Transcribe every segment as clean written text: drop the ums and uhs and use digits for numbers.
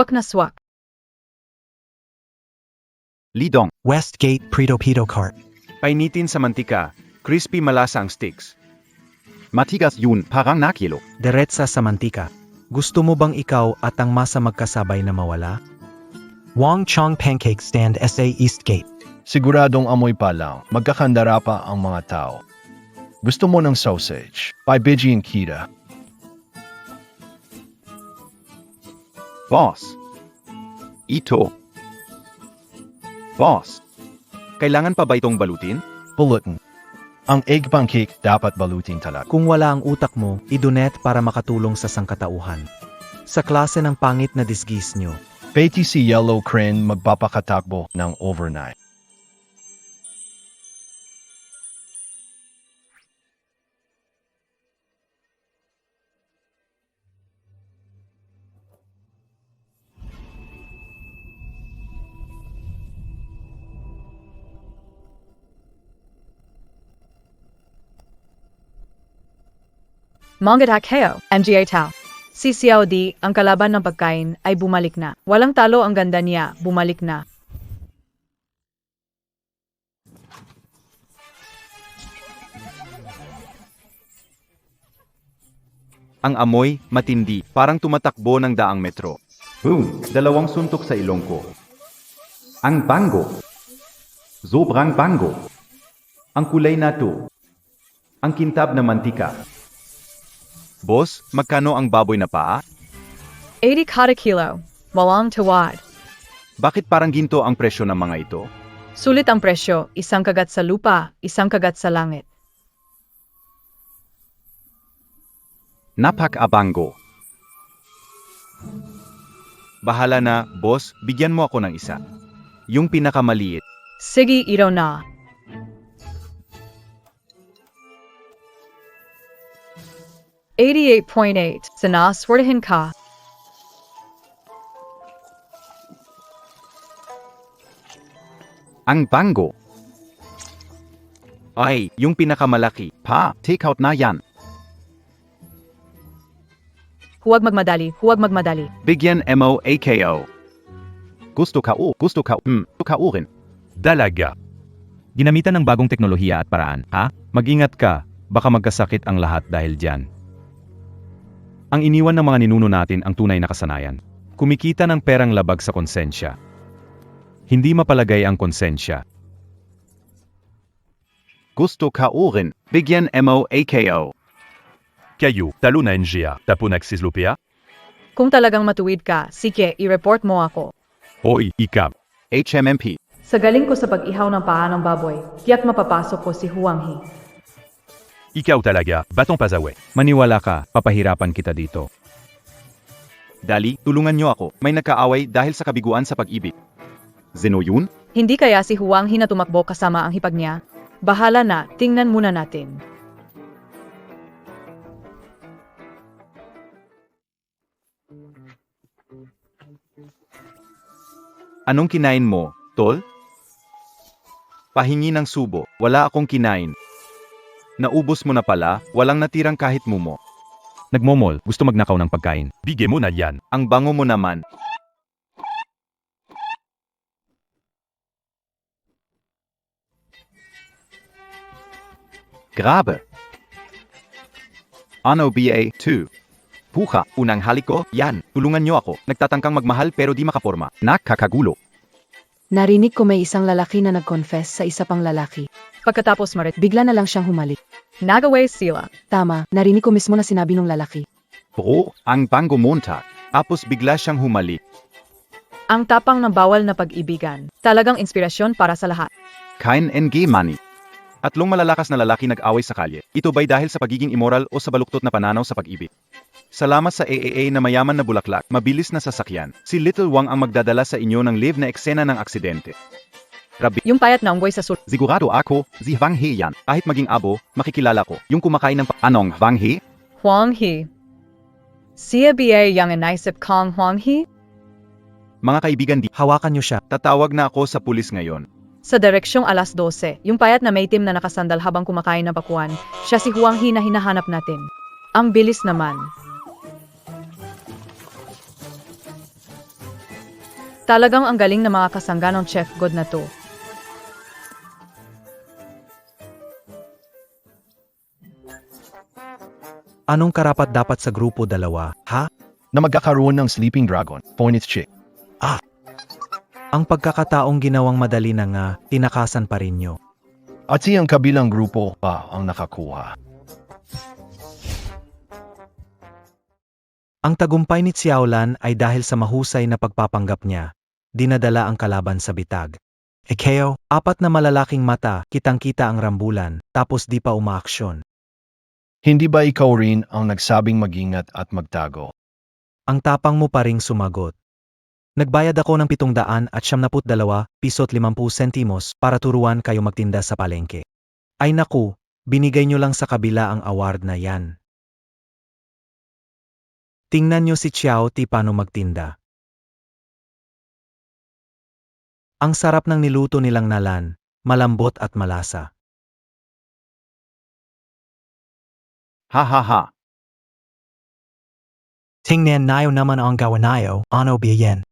Swak na swak. Lidong. Westgate Prito Cart. Painitin sa mantika, crispy malasa ang sticks. Matigas yun, parang nakilo. Diretsa sa mantika. Gusto mo bang ikaw at ang masa magkasabay na mawala? Wong Chong Pancake Stand SA Eastgate. Siguradong amoy pa lang, magkakandara pa ang mga tao. Gusto mo ng sausage? By Biggie and Kita. Boss. Ito. Boss. Kailangan pa ba itong balutin? Bulletin. Ang egg pancake dapat balutin talaga. Kung wala ang utak mo, idonate para makatulong sa sangkatauhan. Sa klase ng pangit na disgis nyo. Pati si Yellow Crane magpapakatakbo ng overnight. Mangadak Heo, MGA Tao. Si Xiao Di, ang kalaban ng pagkain, ay bumalik na. Walang talo ang ganda niya, bumalik na. Ang amoy, matindi, parang tumatakbo ng daang metro. Boom. Dalawang suntok sa ilong ko. Ang bango. Sobrang bango. Ang kulay na to. Ang kintab na mantika. Boss, magkano ang baboy na paa? 80 kada kilo. Walang tawad. Bakit parang ginto ang presyo ng mga ito? Sulit ang presyo, isang kagat sa lupa, isang kagat sa langit. Napakabango. Bahala na, boss, bigyan mo ako ng isa. Yung pinakamaliit. Sige, ito na. $88.8. Sana swerdahin ka. Ang bango. Ay, yung pinakamalaki. Pa, take out na yan. Huwag magmadali, huwag magmadali. Bigyan mo AKO. Gusto ka rin. Dalaga. Ginamitan ng bagong teknolohiya at paraan, ha? Mag-ingat ka, baka magkasakit ang lahat dahil dyan. Ang iniwan ng mga ninuno natin ang tunay na kasanayan. Kumikita ng perang labag sa konsensya. Hindi mapalagay ang konsensya. Gusto ka rin. Bigyan mo AKO. Kayo, talo na NGA, tapo nagsislupia? Kung talagang matuwid ka, sige, i-report mo ako. Hoy, ikap. HMMP. Sa galing ko sa pag-ihaw ng paa ng baboy, tiyak mapapasok ko si Huang He. Ikaw talaga, batong pasawe. Maniwala ka, papahirapan kita dito. Dali, tulungan niyo ako. May nagkaaway dahil sa kabiguan sa pag-ibig. Zeno yun? Hindi kaya si Huang He na tumakbo kasama ang hipag niya? Bahala na, tingnan muna natin. Anong kinain mo, tol? Pahingi ng subo, wala akong kinain. Naubos mo na pala, walang natirang kahit mumo. Nagmomol, gusto magnakaw ng pagkain. Bigyan mo na yan. Ang bango mo naman. Grabe. Ano BA2? Puka, unang halik ko, yan, tulungan niyo ako. Nagtatangkang magmahal pero di makaporma. Nakakagulo. Narinig ko may isang lalaki na nag-confess sa isa pang lalaki. Pagkatapos Marit, Bigla na lang siyang humalik. nagaway sila. Tama, narinig ko mismo na sinabi ng lalaki. Bro, ang bango montag. Tapos bigla siyang humalik. Ang tapang ng bawal na pag-ibigan. Talagang inspirasyon para sa lahat. Kein NG money. Tatlong malalakas na lalaki nag-away sa kalye. Ito ba'y dahil sa pagiging immoral o sa baluktot na pananaw sa pag-ibig? Salamat sa AAA na mayaman na bulaklak, mabilis na sasakyan. Si Little Wang ang magdadala sa inyo ng live na eksena ng aksidente. Rabi, Yung payat na unggoy sa sul. Sigurado ako, si Wang He yan. kahit maging abo, makikilala ko. Yung kumakain ng Anong Wang He? Huang He. Siya ba yang naisip kong Huang He? mga kaibigan di. Hawakan nyo siya. Tatawag na ako sa pulis ngayon. Sa direksyong 12:00, yung payat na may itim na nakasandal habang kumakain ng pakuan, siya si Huang He na hinahanap natin. Ang bilis naman. Talagang ang galing ng mga kasangga ng Chef God na to. Anong karapat dapat sa grupo dalawa, ha? Na magkakaroon ng sleeping dragon, Phoenix chick. Ang pagkakataong ginawang madali na nga, tinakasan pa rin nyo. At siyang kabilang grupo pa ang nakakuha. Ang tagumpay ni Xiaolan ay dahil sa mahusay na pagpapanggap niya. Dinadala ang kalaban sa bitag. Keo, 4 na malalaking mata, kitang-kita ang rambulan, tapos di pa umaaksyon. Hindi ba ikaw rin ang nagsabing magingat at magtago? Ang tapang mo pa ring sumagot. Nagbayad ako ng 772 piso't 50 sentimos para turuan kayo magtinda sa palengke. Ay naku, binigay nyo lang sa kabila ang award na yan. Tingnan nyo si Xiao Ti paano magtinda. Ang sarap ng niluto nilang nalan, malambot at malasa. Ha ha ha. Tingnan nayo naman ang gawa nayo, ano biyen.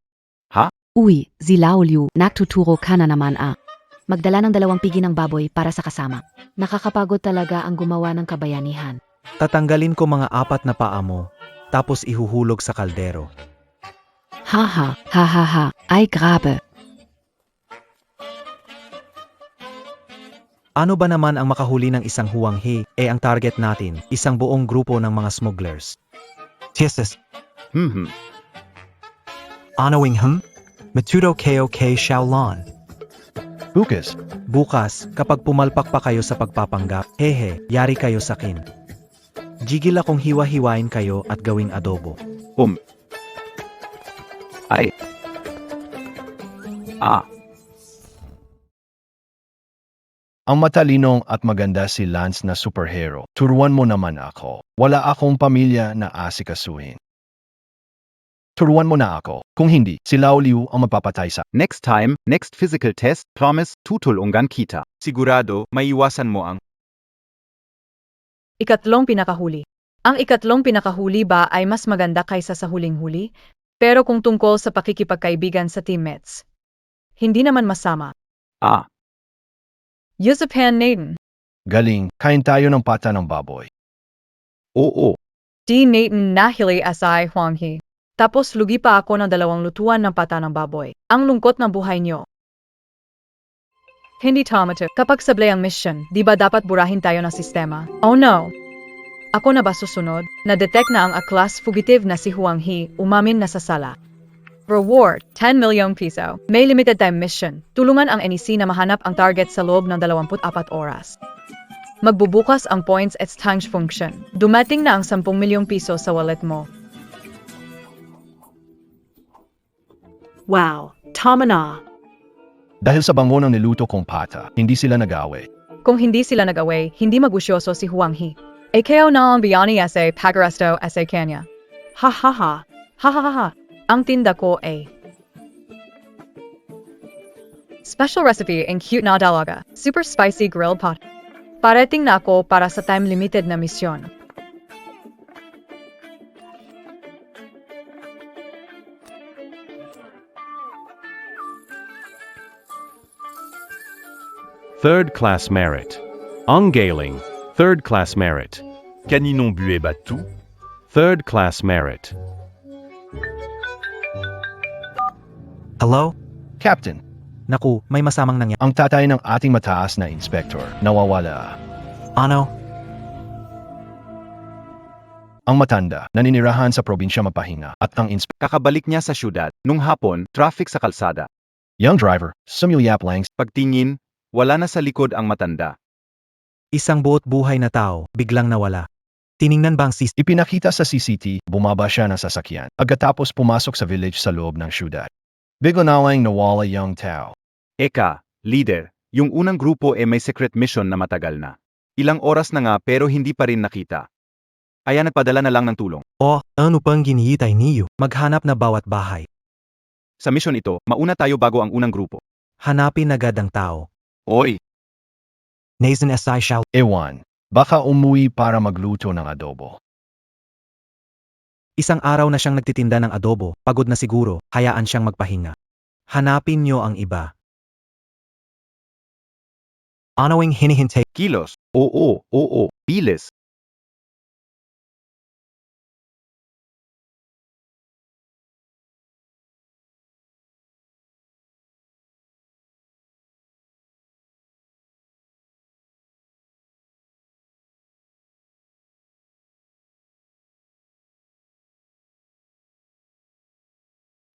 Uy, Zilaulyu, naktuturo ka na naman ah. Magdala ng 2 pigi ng baboy para sa kasama. Nakakapagod talaga ang gumawa ng kabayanihan. Tatanggalin ko mga 4 na paa mo, tapos ihuhulog sa kaldero. Haha, hahaha, ay grabe. Ano ba naman ang makahuli ng isang huwanghi, ang target natin, isang buong grupo ng mga smugglers. Tieses, ano Matuto ko kay Xiaolan. Bukas, kapag pumalpak pa kayo sa pagpapanggap, yari kayo sa kin. Jigil akong hiwa-hiwain kayo at gawing adobo. Ay. Ang matalinong at maganda si Lance na superhero. Turuan mo naman ako. Wala akong pamilya na asikasuhin. Turuan mo na ako. Kung hindi, si Lao Liu ang mapapatay sa... Next time, next physical test, promise, tutulungan kita. Sigurado, maiwasan mo ang Ikatlong pinakahuli. Ang ikatlong pinakahuli ba ay mas maganda kaysa sa huling-huli? Pero kung tungkol sa pakikipagkaibigan sa teammates, hindi naman masama. Yusupan Nathan. Galing, kain tayo ng pata ng baboy. Oo. Di Nathan nahili asay Huanghe. Tapos lugi pa ako ng 2 lutuan ng pata ng baboy. Ang lungkot ng buhay nyo. Hindi tama to. Kapag sablay ang mission, di ba dapat burahin tayo ng sistema? Oh no! Ako na ba susunod? Na-detect na ang A-class fugitive na si Huang He, umamin na sa sala. Reward, 10 million piso. May limited time mission. Tulungan ang NEC na mahanap ang target sa loob ng 24 oras. Magbubukas ang points exchange function. Dumating na ang 10 milyong piso sa wallet mo. Wow, tama na. Dahil sa bango ng niluto kong pata, hindi sila nag-away. Kung hindi sila nag-away, hindi magusyoso si Huang He. Kaya na ang biyani ese pagaresto ese kanya. Ha ha ha. Ha ha ha ha. Ang tinda ko ay special recipe and cute na dalaga. Super spicy grilled pot. Parating na ako para sa time-limited na misyon. Third-class merit. Ang galing. Third-class merit. Caninong buet batu. Third-class merit. Hello? Captain, Naku, may masamang nangyari. ang tatay ng ating mataas na inspector nawawala. Ano? Ang matanda, naninirahan sa probinsya mapahinga at ang Kakabalik niya sa syudad. Nung hapon, traffic sa kalsada. young driver, sumulyap lang. Pagtingin, wala na sa likod ang matanda. Isang buot buhay na tao, biglang nawala. Tiningnan ba ang Ipinakita sa CCTV, bumaba siya ng sasakyan. Pagkatapos pumasok sa village sa loob ng syudad. Bigla na lang nawala yung tao. Eka, leader, yung unang grupo may secret mission na matagal na. Ilang oras na nga pero hindi pa rin nakita. Kaya nagpadala na lang ng tulong. ano pang ginihitay niyo? Maghanap na bawat bahay. Sa mission ito, mauna tayo bago ang unang grupo. Hanapin agad ang tao. Oy! Nathan S.I. Xiao. Ewan, baka umuwi para magluto ng adobo. Isang araw na siyang nagtitinda ng adobo, pagod na siguro, hayaan siyang magpahinga. Hanapin niyo ang iba. Anong hinihintay? Kilos. Oo. Bilis.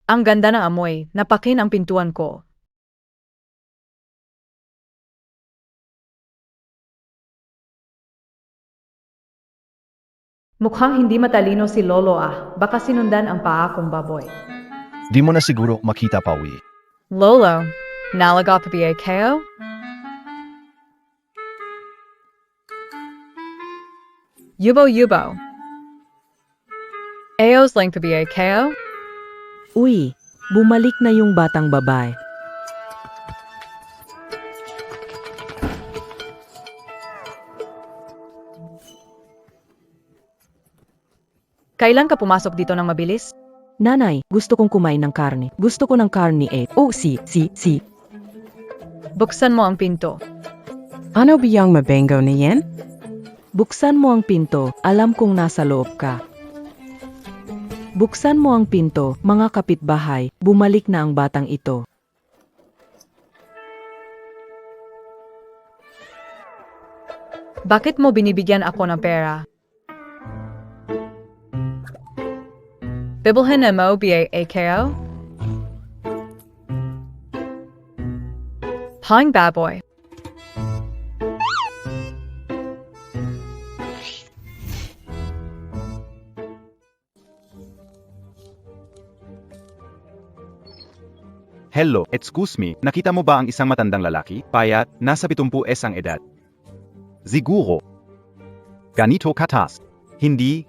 Ang ganda ng amoy, napakin ang pintuan ko. Mukhang hindi matalino si Lolo baka sinundan ang paa kong baboy. Di mo na siguro makita pa, Uy. Lolo, nalaga pa ba kayo? Yubo. Ayos lang pa ba kayo? Uy, bumalik na yung batang babae. Kailan ka pumasok dito ng mabilis? Nanay, gusto kong kumain ng karne. Gusto ko ng karne Oh, si. Buksan mo ang pinto. Ano biyang mabengo na yan? Buksan mo ang pinto, alam kong nasa loob ka. Buksan mo ang pinto, mga kapitbahay, bumalik na ang batang ito. Bakit mo binibigyan ako ng pera? Bibilhin na mo ba kayo? Pang baboy. Hello, excuse me, nakita mo ba ang isang matandang lalaki? Payat, nasa 70s ang edad. Siguro. Ganito katas. Hindi.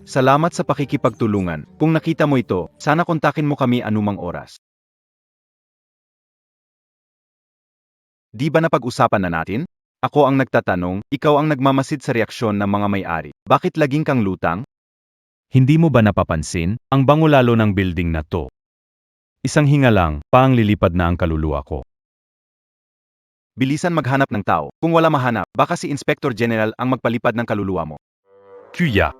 Salamat sa pakikipagtulungan. Kung nakita mo ito, sana kontakin mo kami anumang oras. Di ba napag-usapan na natin? Ako ang nagtatanong, ikaw ang nagmamasid sa reaksyon ng mga may-ari. Bakit laging kang lutang? Hindi mo ba napapansin? Ang bango lalo ng building na to. Isang hinga lang, paang lilipad na ang kaluluwa ko. Bilisan maghanap ng tao. Kung wala mahanap, baka si Inspector General ang magpalipad ng kaluluwa mo. Kuya.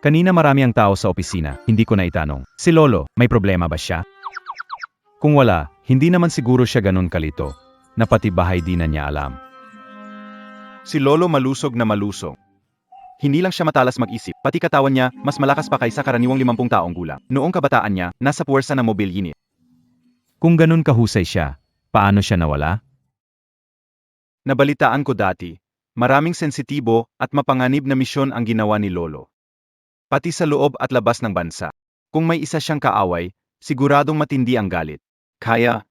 Kanina marami ang tao sa opisina, hindi ko na itanong. Si Lolo, may problema ba siya? Kung wala, hindi naman siguro siya ganun kalito, na pati bahay di na niya alam. Si Lolo malusog na malusog. Hindi lang siya matalas mag-isip, pati katawan niya, mas malakas pa kaysa karaniwang 50 taong gulang. Noong kabataan niya, nasa puwersa ng mobile unit. Kung ganun kahusay siya, paano siya nawala? Nabalitaan ko dati, maraming sensitibo at mapanganib na misyon ang ginawa ni Lolo. Pati sa loob at labas ng bansa. Kung may isa siyang kaaway, siguradong matindi ang galit. Kaya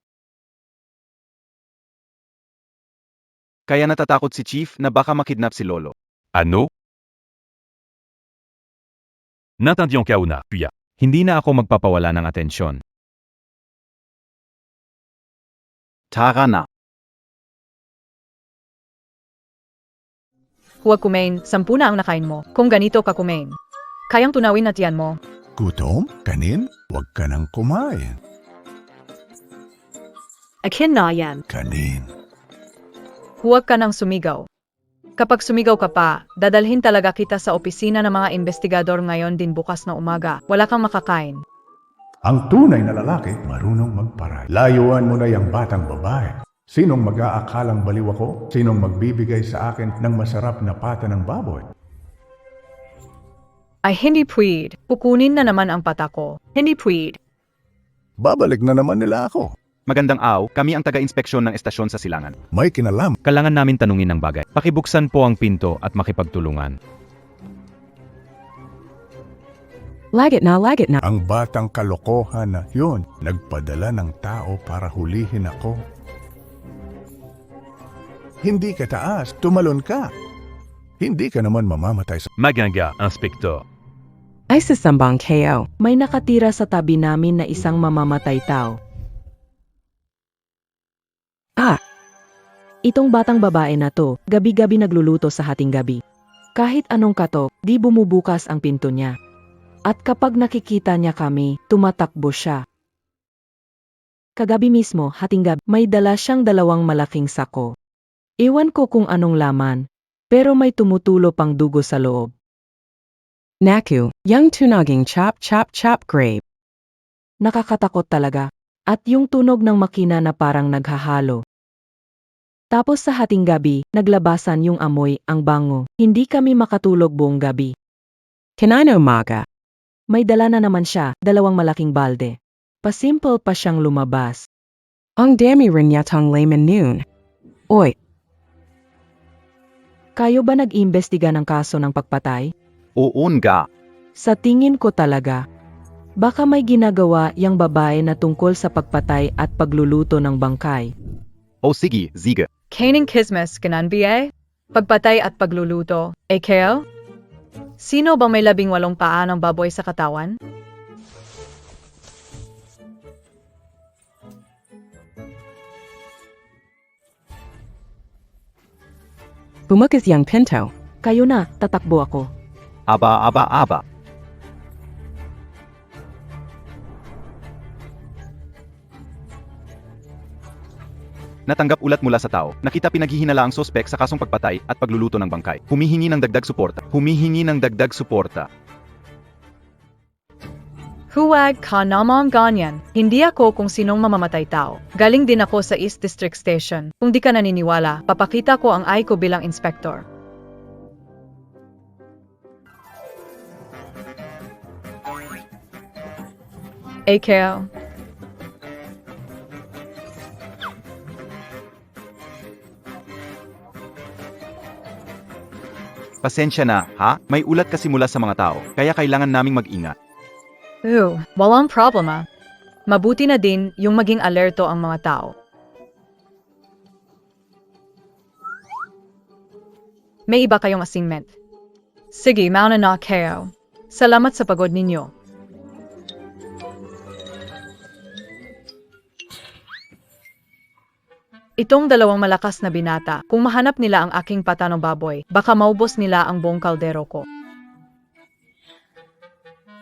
natatakot si Chief na baka makidnap si Lolo. Ano? N'attendions Kauna, Kuya. Hindi na ako magpapawala ng atensyon. Tara na. Huwag kumain, 10 na ang nakain mo. Kung ganito ka kumain, kayang tunawin na tiyan mo. Gutom? Kanin? Huwag ka nang kumain. Akin na yan. Kanin. Huwag ka nang sumigaw. Kapag sumigaw ka pa, dadalhin talaga kita sa opisina ng mga investigador ngayon din bukas na umaga. Wala kang makakain. Ang tunay na lalaki, marunong magparay. Layuan mo na yung batang babae. Sinong mag-aakalang baliw ako? Sinong magbibigay sa akin ng masarap na pata ng baboy? Ay hindi pwede. Kukunin na naman ang pata ko. Hindi pwede. Babalik na naman nila ako. Magandang kami ang taga-inspeksyon ng estasyon sa Silangan. May kinalam. Kailangan namin tanungin ng bagay. Pakibuksan po ang pinto at makipagtulungan. Lagit na. Ang batang kalokohan na yun, nagpadala ng tao para hulihin ako. Hindi ka taas, tumalon ka. Hindi ka naman mamamatay sa... Maganga, Inspector. Ay sasambang kayo. May nakatira sa tabi namin na isang mamamatay tao. Itong batang babae na to, gabi-gabi nagluluto sa hating gabi. Kahit anong katok, di bumubukas ang pinto niya. At kapag nakikita niya kami, tumatakbo siya. Kagabi mismo, hating gabi, may dala siyang 2 malaking sako. Iwan ko kung anong laman, pero may tumutulo pang dugo sa loob. Naku, yung tunaging chop chop chop grape. Nakakatakot talaga. At yung tunog ng makina na parang naghahalo. Tapos sa hating gabi, naglabasan yung amoy, ang bango. Hindi kami makatulog buong gabi. Kanina umaga. May dala na naman siya, 2 malaking balde. Pasimple pa siyang lumabas. Ang dami rin yatang layman noon. Oy. Kayo ba nag-imbestiga ng kaso ng pagpatay? Oo nga. Sa tingin ko talaga. Baka may ginagawa yung babae na tungkol sa pagpatay at pagluluto ng bangkay. O sige, sige. Kaning kismes kanan biye? Pagpatay at pagluluto. Kayo? Sino bang may 18 paa ng baboy sa katawan? Bumukas yung pinto. Kayo na, tatakbo ako. Aba. Natanggap ulat mula sa tao. Nakita pinaghihinala ang sospek sa kasong pagpatay at pagluluto ng bangkay. Humihingi ng dagdag suporta. Huwag ka namang ganyan. Hindi ako kung sinong mamamatay tao. Galing din ako sa East District Station. Kung di ka naniniwala, papakita ko ang eye ko bilang inspektor. Kayo? Pasensya na, ha? May ulat kasi mula sa mga tao, kaya kailangan naming mag-ingat. Walang problema. Mabuti na din yung maging alerto ang mga tao. May iba kayong assignment. Sige, mauna na kayo. Salamat sa pagod ninyo. Itong 2 malakas na binata, kung mahanap nila ang aking pata ng baboy, baka maubos nila ang buong kaldero ko.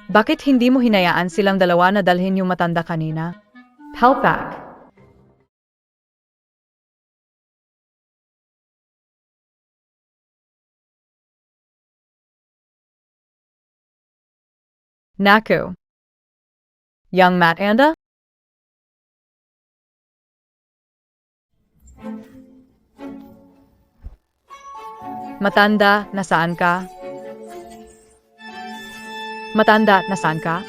Bakit hindi mo hinayaan silang 2 na dalhin yung matanda kanina? Help back. Naku. Young Matt Anda? Matanda, nasaan ka? Matanda, nasaan ka?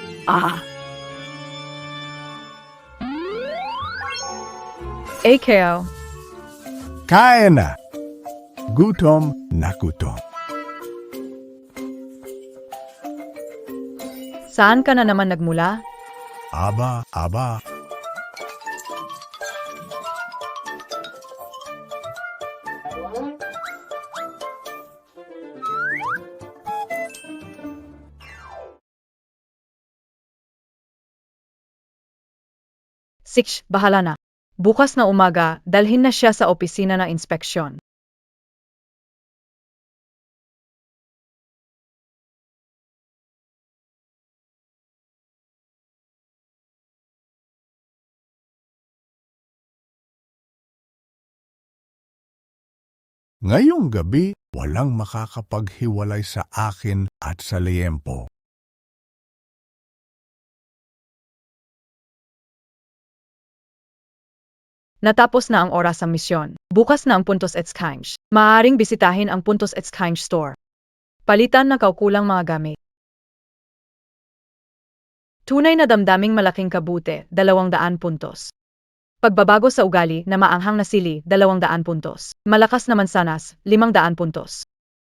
Kayo? Kain na. Gutom na gutom. Saan ka na naman nagmula? Aba. Bahala na. Bukas na umaga, dalhin na siya sa opisina ng inspeksyon. Ngayong gabi, walang makakapaghiwalay sa akin at sa liyempo. Natapos na ang oras ng misyon. Bukas na ang Puntos Exchange. Maaaring bisitahin ang Puntos Exchange Store. Palitan ng kaukulang mga gamit. Tunay na damdaming malaking kabute, 200 puntos. Pagbabago sa ugali na maanghang na sili, 200 puntos. Malakas na mansanas, 500 puntos.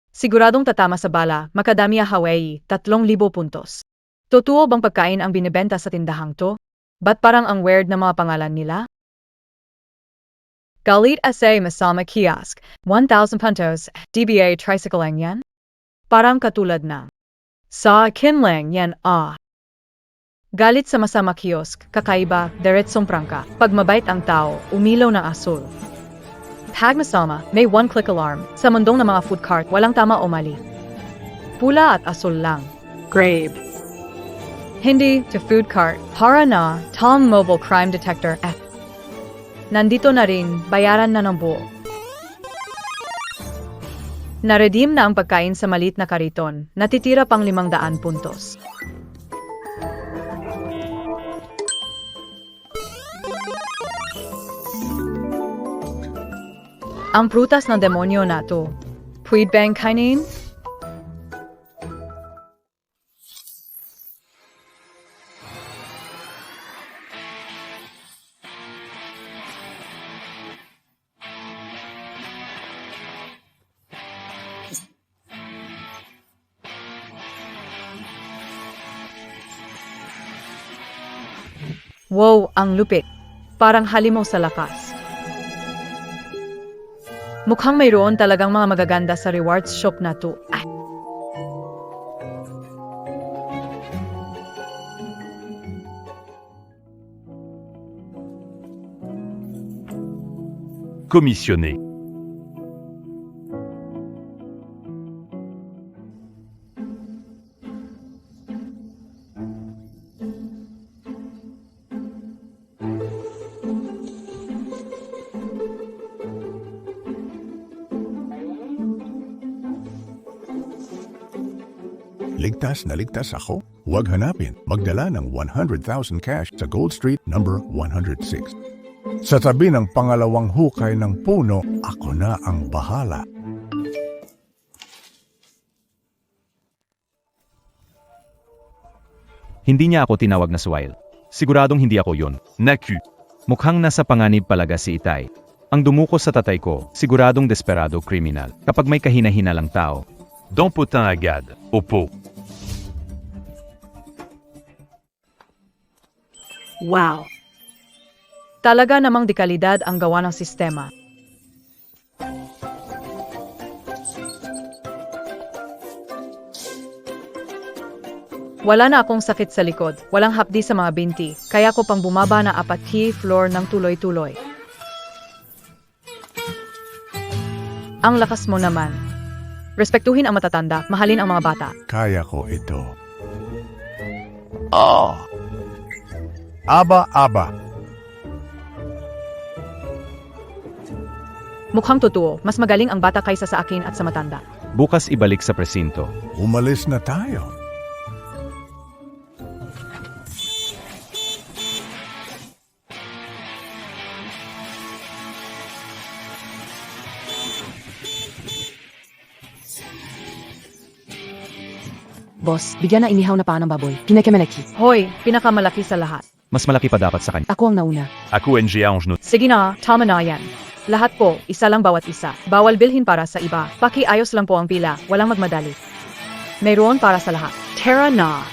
Siguradong tatama sa bala, Macadamia Hawaii, 3,000 puntos. Totoo bang pagkain ang binibenta sa tindahang to? Ba't parang ang weird na mga pangalan nila? Galit Asa Masama Kiosk, 1,000 puntos, DBA tricycle lang yan? Parang katulad ng sa akin lang yan Galit sa Masama Kiosk, kakaiba, diretsong prangka. Pag mabait ang tao, umilaw ng asul. Pag masama, may one-click alarm. Sa mundong ng mga food cart, walang tama o mali. Pula at asul lang. Grabe. Hindi to food cart. Para na, Tom Mobile Crime Detector F. Nandito na rin, bayaran na ng buo. Na-redeem na ang pagkain sa malit na kariton. Natitira pang 500 puntos. Ang prutas ng demonyo na to. Pwede bang kainin? Wow, ang lupit. Parang halimaw sa lakas. Mukhang mayroon talagang mga magaganda sa rewards shop na to. Ah. Commissionné. Ligtas na ligtas ako. Huwag hanapin. Magdala ng 100,000 cash sa Gold Street number 106. Sa tabi ng pangalawang hukay ng puno, ako na ang bahala. Hindi niya ako tinawag na Swile. Siguradong hindi ako yon. Naku. Mukhang nasa panganib palaga si Itay. Ang dumukos sa tatay ko, siguradong desperado kriminal. Kapag may kahina-hinalang tao, Don Potin à Gad. Au pot. Wow. Talaga namang dekalidad ang gawa ng sistema. Wala na akong sakit sa likod, walang hapdi sa mga binti, kaya ko pang bumaba na 4 floor ng tuloy-tuloy. Ang lakas mo naman. Respektuhin ang matatanda, mahalin ang mga bata. Kaya ko ito. Aba. Mukhang totoo, mas magaling ang bata kaysa sa akin at sa matanda. bukas ibalik sa presinto. Umalis na tayo. Boss, bigyan na inihaw na paa ng baboy. Pinakamalaki. Hoy, pinakamalaki sa lahat. Mas malaki pa dapat sa kanya. Ako ang nauna. Aku NGA en genou. Sige na, tama na yan. Lahat po, isa lang bawat isa. Bawal bilhin para sa iba. Pakiayos lang po ang pila, walang magmadali. Mayroon para sa lahat. Tara na.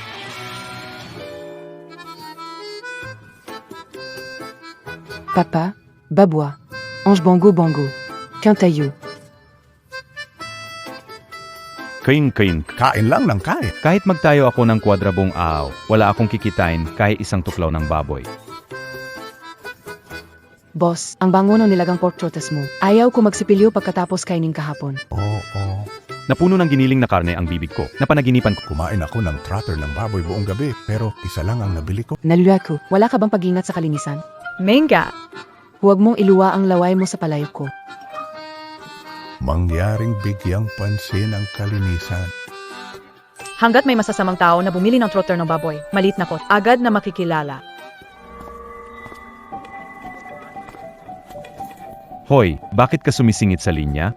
Papa, Babwa, Ange Bongo Bongo, Quintaillou. Kain. Kain lang ng kain. Kahit magtayo ako ng kwadrabong aaw, wala akong kikitain kahit isang tuklaw ng baboy. Boss, ang bango ng nilagang pork trotas mo. Ayaw ko magsipilyo pagkatapos kainin kahapon. Oo. Napuno ng giniling na karne ang bibig ko. Napanaginipan ko. Kumain ako ng trotter ng baboy buong gabi, pero isa lang ang nabili ko. Nalula ko, wala ka bang pag-ingat sa kalinisan? Menga, Huwag mong iluwa ang laway mo sa palayok ko. Mangyaring bigyang pansin ang kalinisan. hanggat may masasamang tao na bumili ng trotter ng baboy, malit na kot, agad na makikilala. Hoy, bakit ka sumisingit sa linya?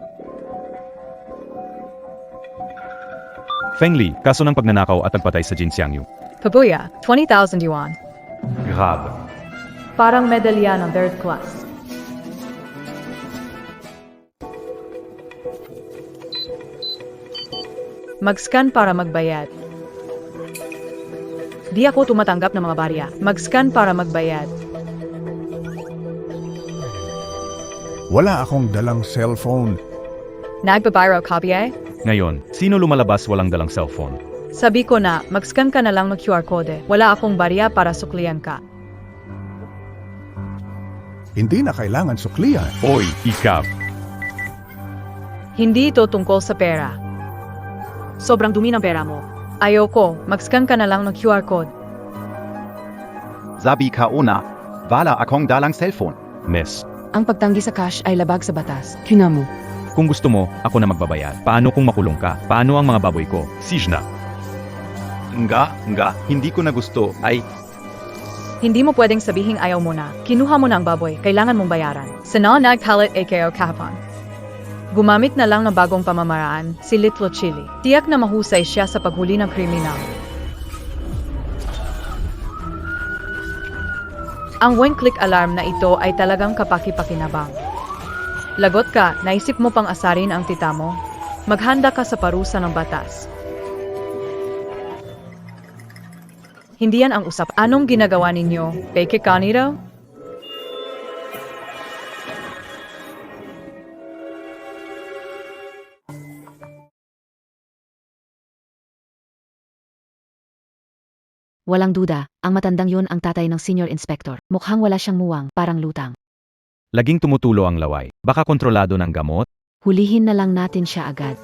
Feng Li, kaso ng pagnanakaw at pagpatay sa Jin Xiangyu. Pabuya, 20,000 yuan. Grave. Parang medalya ng 3rd class. Mag-scan para magbayad. Di ako tumatanggap ng mga barya. Mag-scan para magbayad. Wala akong dalang cellphone. Nagbabayro kabye? Ngayon, sino lumalabas walang dalang cellphone? Sabi ko na, mag-scan ka na lang ng QR code. Wala akong barya para suklian ka. Hindi na kailangan suklian. Oi, ikaw. Hindi ito tungkol sa pera. Sobrang dumi ng pera mo. Ayoko, mag-scan ka na lang ng QR code. Sabi ka una, wala akong dalang cellphone. Miss. Ang pagtanggi sa cash ay labag sa batas. Kina mo. Kung gusto mo, ako na magbabayad. Paano kung makulong ka? Paano ang mga baboy ko? Sijna. Nga, hindi ko na gusto. Ay, Hindi mo pwedeng sabihing ayaw mo na. Kinuha mo na ang baboy, kailangan mong bayaran. Sana nagpalit AKO kahapon. Gumamit na lang ng bagong pamamaraan, si Little Chili. Tiyak na mahusay siya sa paghuli ng kriminal. Ang one-click alarm na ito ay talagang kapaki-pakinabang. Lagot ka, naisip mo pang asarin ang tita mo? Maghanda ka sa parusa ng batas. Hindi yan ang usap. Anong ginagawa ninyo? Fake kaniro? Walang duda, ang matandang yun ang tatay ng senior inspector. Mukhang wala siyang muwang, parang lutang. Laging tumutulo ang laway. Baka kontrolado ng gamot? Hulihin na lang natin siya agad.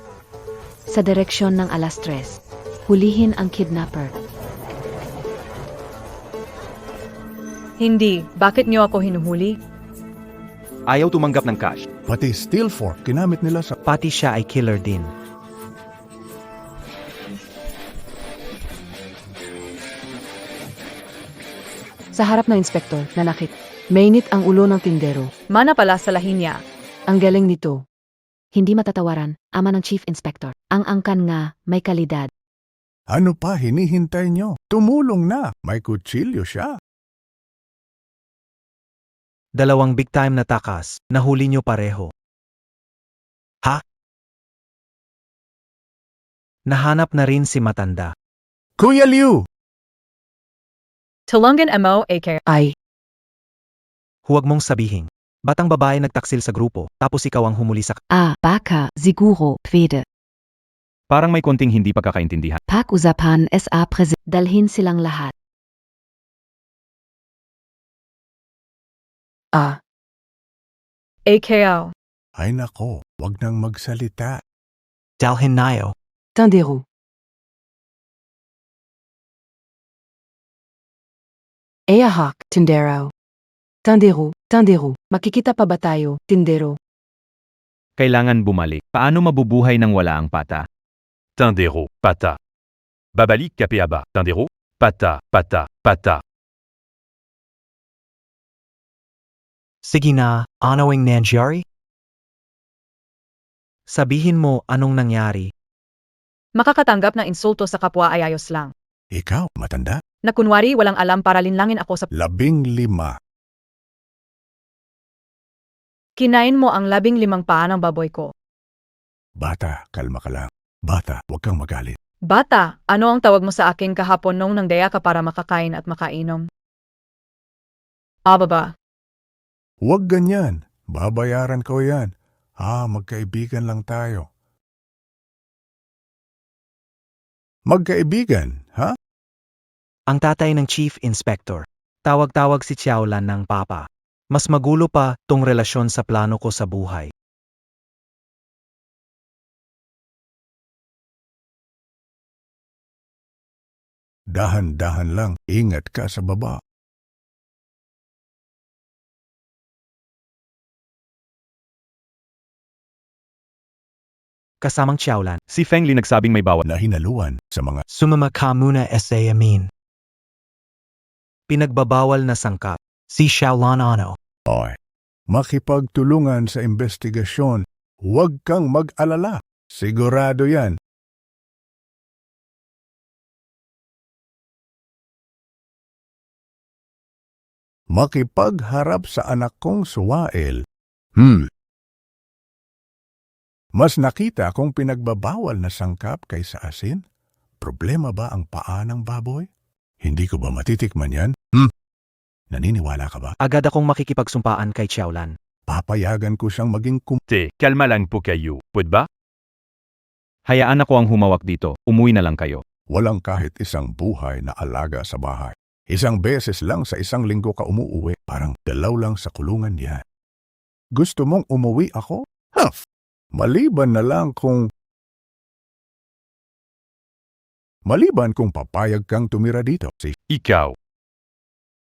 Sa direksyon ng alas 3. Hulihin ang kidnapper. Hindi. Bakit niyo ako hinuhuli? ayaw tumanggap ng cash. Pati steel fork, ginamit nila sa... Pati siya ay killer din. Sa harap ng inspektor, nanakit. Mainit ang ulo ng tindero. Mana pala sa lahinya. Ang galing nito. Hindi matatawaran, ama ng chief inspector. Ang angkan nga, may kalidad. Ano pa hinihintay nyo? Tumulong na. May kutsilyo siya. 2 big time na takas, nahuli nyo pareho. Ha? Nahanap na rin si matanda. Kuya Liu! Tulungan mo, AK. Ay, Huwag mong sabihin. Batang babae nagtaksil sa grupo, tapos ikaw ang humuli sa... Baka, siguro, pwede. Parang may konting hindi pagkakaintindihan. Pag-usapan SA President. Dalhin silang lahat. AKO. Ay nako, wag nang magsalita. Dalhin nayo. tindero. Ayahak, tindero. Tindero. Makikita pa ba tayo, tindero? Kailangan bumalik. Paano mabubuhay nang wala ang pata? Tindero, pata. Babalik kapeaba. Tindero, pata, pata, pata. Sige na, anong nangyari? Sabihin mo anong nangyari. Makakatanggap ng insulto sa kapwa ay ayos lang. Ikaw, matanda? Na kunwari walang alam para linlangin ako sa... 15. Kinain mo ang 15 paa ng baboy ko. Bata, kalma ka lang. Bata, huwag kang magalit. Bata, ano ang tawag mo sa akin kahapon nung nangdaya ka para makakain at makainom? Baba. Huwag ganyan. Babayaran ko yan. Magkaibigan lang tayo. Magkaibigan, ha? Ang tatay ng chief inspector. Tawag-tawag si Xiaolan ng papa. Mas magulo pa tong relasyon sa plano ko sa buhay. Dahan-dahan lang. Ingat ka sa baba. Kasamang Xiaolan. Si Feng Li nagsabing may bawat. Na hinaluan sa mga... Sumama ka muna sa amin. Pinagbabawal na sangkap. Si Xiaolan ano. Oy, makipagtulungan sa investigasyon. Huwag kang mag-alala. Sigurado yan. Makipagharap sa anak kong suwael. Mas nakita kong pinagbabawal na sangkap kaysa asin? Problema ba ang paa ng baboy? Hindi ko ba matitikman yan? Naniniwala ka ba? Agad akong makikipagsumpaan kay Xiaolan. Papayagan ko siyang maging Kalma lang po kayo. Pwede ba? Hayaan ako ang humawak dito. Umuwi na lang kayo. walang kahit isang buhay na alaga sa bahay. 1 beses lang sa 1 linggo ka umuuwi. Parang 2 lang sa kulungan yan. Gusto mong umuwi ako? Huff! Maliban kung papayag kang tumira dito. Ikaw.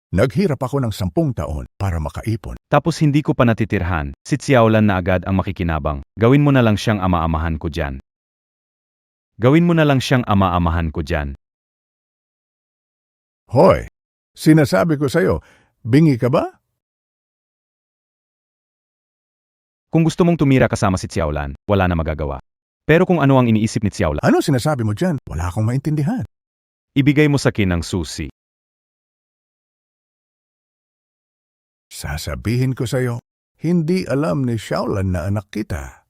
Naghirap ako ng 10 taon para makaipon. Tapos hindi ko pa natitirhan, si Xiaolan na agad ang makikinabang. Gawin mo na lang siyang ama-amahan ko dyan. Gawin mo na lang siyang ama-amahan ko dyan. Hoy, sinasabi ko sa'yo, bingi ka ba? Kung gusto mong tumira kasama si Xiaolan, wala na magagawa. Pero kung ano ang iniisip ni Xiaolan, Ano sinasabi mo dyan? Wala akong maintindihan. ibigay mo sa akin ang susi. Sasabihin ko sa'yo, hindi alam ni Xiaolan na anak kita.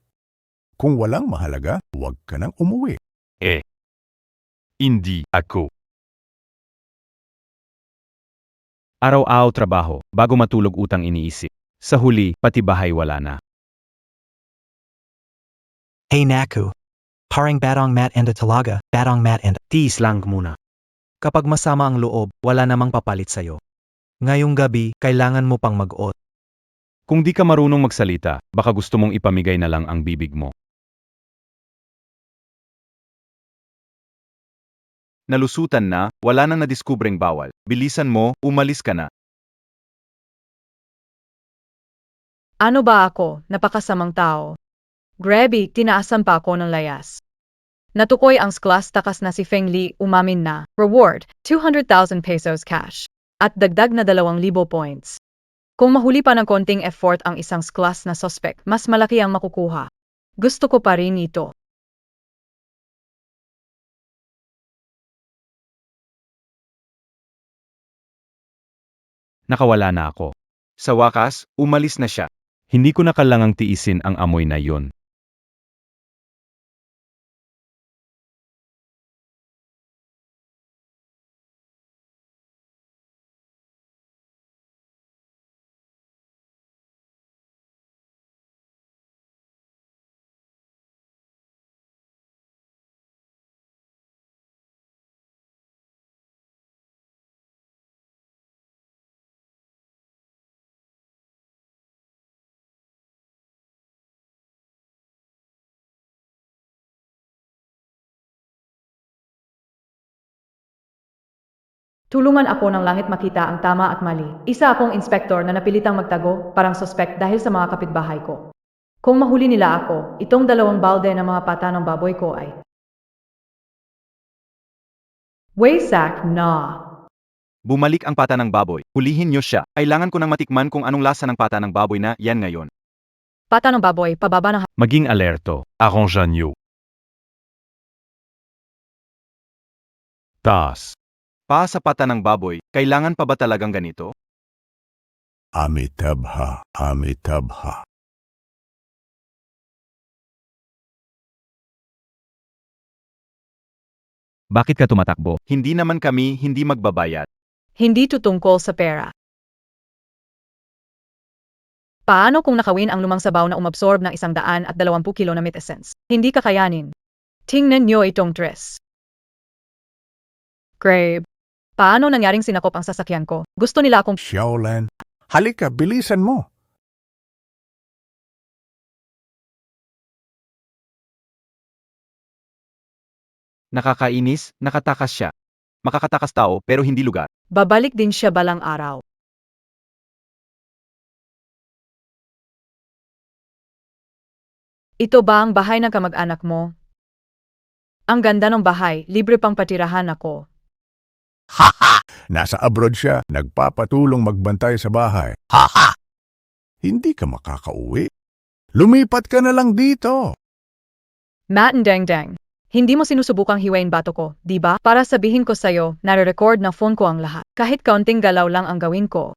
Kung walang mahalaga, huwag ka nang umuwi. Hindi ako. Araw-araw trabaho, bago matulog utang iniisip. Sa huli, pati bahay wala na. Hey Naku. Parang batang mat and talaga, batang mat and tiis lang muna. Kapag masama ang loob, wala namang papalit sa'yo. Ngayong gabi, kailangan mo pang mag-ot. Kung di ka marunong magsalita, baka gusto mong ipamigay na lang ang bibig mo. Nalusutan na, wala nang nadiskubreng bawal. Bilisan mo, umalis ka na. Ano ba ako, napakasamang tao? Grabe, tinaasan pa ako ng layas. Natukoy ang class takas na si Feng Li, umamin na. Reward, 200,000 pesos cash. At dagdag na 2,000 points. Kung mahuli pa ng konting effort ang isang class na suspect, mas malaki ang makukuha. Gusto ko pa rin ito. Nakawala na ako. Sa wakas, umalis na siya. Hindi ko na kailangang tiisin ang amoy na yon. Tulungan ako ng langit makita ang tama at mali. Isa akong inspektor na napilitang magtago, parang suspect dahil sa mga kapitbahay ko. Kung mahuli nila ako, itong 2 balde ng mga pata ng baboy ko ay Waysack na. Bumalik ang pata ng baboy. Hulihin niyo siya. Kailangan ko nang matikman kung anong lasa ng pata ng baboy na yan ngayon. Pata ng baboy, pababa ng Maging alerto. Arrangeant niyo. Taas. Pa sa pata ng baboy, kailangan pa ba talagang ganito? Amitabha, Amitabha. Bakit ka tumatakbo? Hindi naman kami hindi magbabayad. Hindi tutungkol sa pera. Paano kung nakawin ang lumang sabaw na umabsorb ng 120 kilo na meat essence? Hindi kakayanin. Tingnan niyo itong dress. Grabe. Paano nangyaring sinakop ang sasakyan ko? Gusto nila akong Xiaolan, halika, bilisan mo. Nakakainis, nakatakas siya. Makakatakas tao pero hindi lugar. babalik din siya balang araw. Ito ba ang bahay ng kamag-anak mo? Ang ganda ng bahay, libre pang patirahan ako. Nasa abroad siya, nagpapatulong magbantay sa bahay. Ha! Hindi ka makakauwi. Lumipat ka na lang dito. Matt and Deng Deng, hindi mo sinusubukang hiwain bato ko, di ba? Para sabihin ko sa'yo, nare-record na phone ko ang lahat. Kahit kaunting galaw lang ang gawin ko,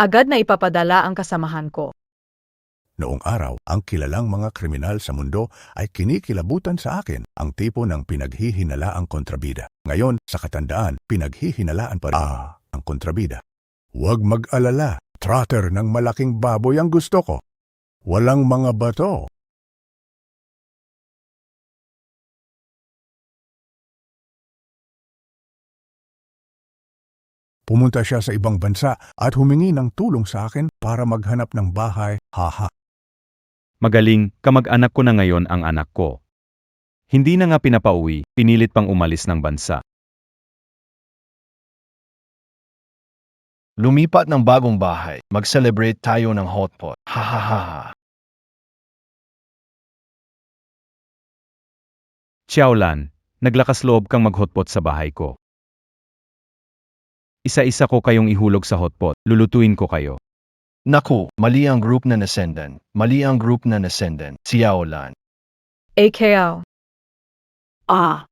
agad na ipapadala ang kasamahan ko. Noong araw, ang kilalang mga kriminal sa mundo ay kinikilabutan sa akin, ang tipo ng pinaghihinalaang kontrabida. Ngayon, sa katandaan, pinaghihinalaan pa rin ang kontrabida. Huwag mag-alala, trotter ng malaking baboy ang gusto ko. Walang mga bato. Pumunta siya sa ibang bansa at humingi ng tulong sa akin para maghanap ng bahay, haha. Magaling, kamag-anak ko na ngayon ang anak ko. Hindi na nga pinapauwi, pinilit pang umalis ng bansa. Lumipat ng bagong bahay. Mag-celebrate tayo ng hotpot. Ha ha ha ha. Xiaolan, naglakas loob kang maghotpot sa bahay ko. Isa-isa ko kayong ihulog sa hotpot, lulutuin ko kayo. Naku, mali ang group na nasendan. Mali ang group na nasendan. Xiaolan. AKO. Ah.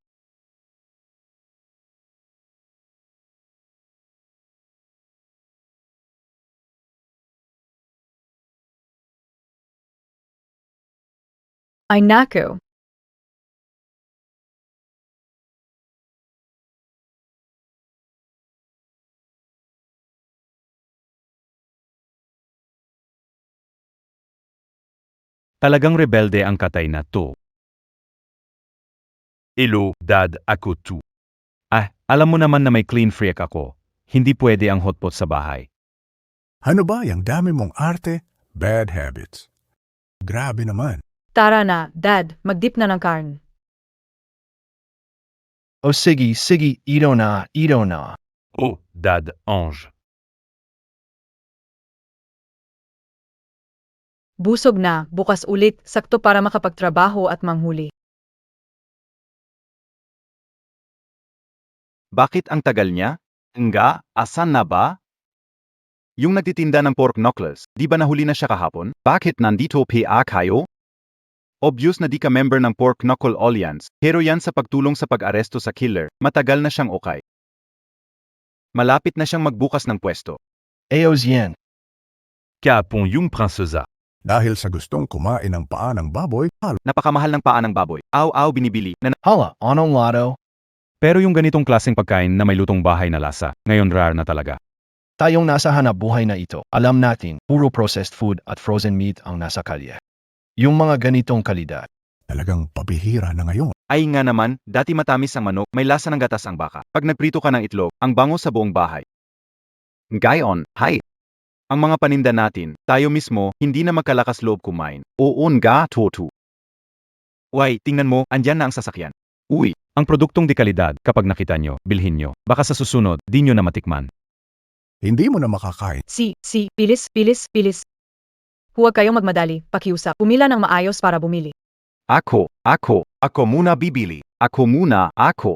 Ay naku. Talagang rebelde ang katay na to. Hello, Dad, ako tu. Alam mo naman na may clean freak ako. Hindi pwede ang hotpot sa bahay. Ano ba yung dami mong arte? Bad habits. Grabe naman. Tara na, Dad, magdip na ng karn. O sige, sige, ito na, ito na. Oh, Dad, ange. Busog na, bukas ulit, sakto para makapagtrabaho at manghuli. Bakit ang tagal niya? Nga, asan na ba? Yung nagtitinda ng pork knuckles, di ba nahuli na siya kahapon? Bakit nandito pa kayo? Obvious na di ka member ng Pork Knuckle Alliance, pero yan sa pagtulong sa pag-aresto sa killer, matagal na siyang okay. Malapit na siyang magbukas ng pwesto. Eos yan. Kapon yung prinsesa. Dahil sa gustong kumain ng paa ng baboy, Napakamahal ng paa ng baboy. Aw-aw binibili na Hala, anong lado? Pero yung ganitong klaseng pagkain na may lutong bahay na lasa, ngayon rare na talaga. Tayong nasa hanap buhay na ito, alam natin, puro processed food at frozen meat ang nasa kalye. Yung mga ganitong kalidad. talagang pabihira na ngayon. Ay nga naman, dati matamis ang manok, may lasa ng gatas ang baka. Pag nagprito ka ng itlog, ang bango sa buong bahay. Gayon, hay! Ang mga paninda natin, tayo mismo, hindi na magkalakas loob kumain. Oo nga, Totu. Uy, tingnan mo, andyan na ang sasakyan. Uy, Ang produktong di kalidad, kapag nakita nyo, bilhin nyo. Baka sa susunod, di nyo na matikman. Hindi mo na makakain. Bilis. Huwag kayong magmadali, pakiusap. Pumila ng maayos para bumili. ako muna bibili. Ako.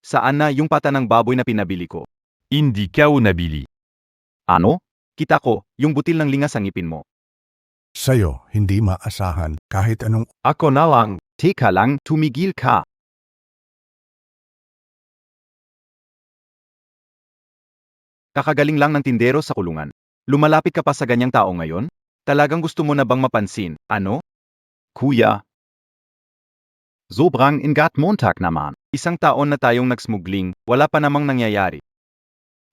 Saan na yung pata ng baboy na pinabili ko? Hindi kao nabili. Ano? Kita ko, yung butil ng lingas ang ngipin mo. Sa'yo, hindi maasahan kahit anong Ako na lang, teka lang, tumigil ka. Kakagaling lang ng tindero sa kulungan. Lumalapit ka pa sa ganyang tao ngayon? Talagang gusto mo na bang mapansin, ano? Kuya. Sobrang ingat Montag naman. Isang taon na tayong nagsmugling, wala pa namang nangyayari.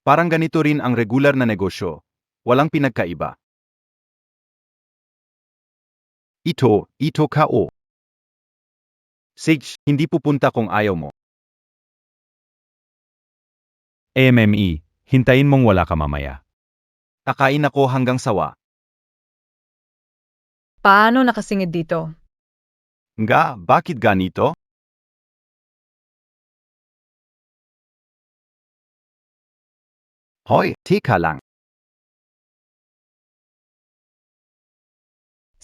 Parang ganito rin ang regular na negosyo. Walang pinagkaiba. Ito kao. Sage, hindi pupunta kung ayaw mo. AMME, hintayin mong wala ka mamaya. Kakain ako hanggang sawa. Paano nakasingid dito? Nga, bakit ganito? Hoy, teka lang.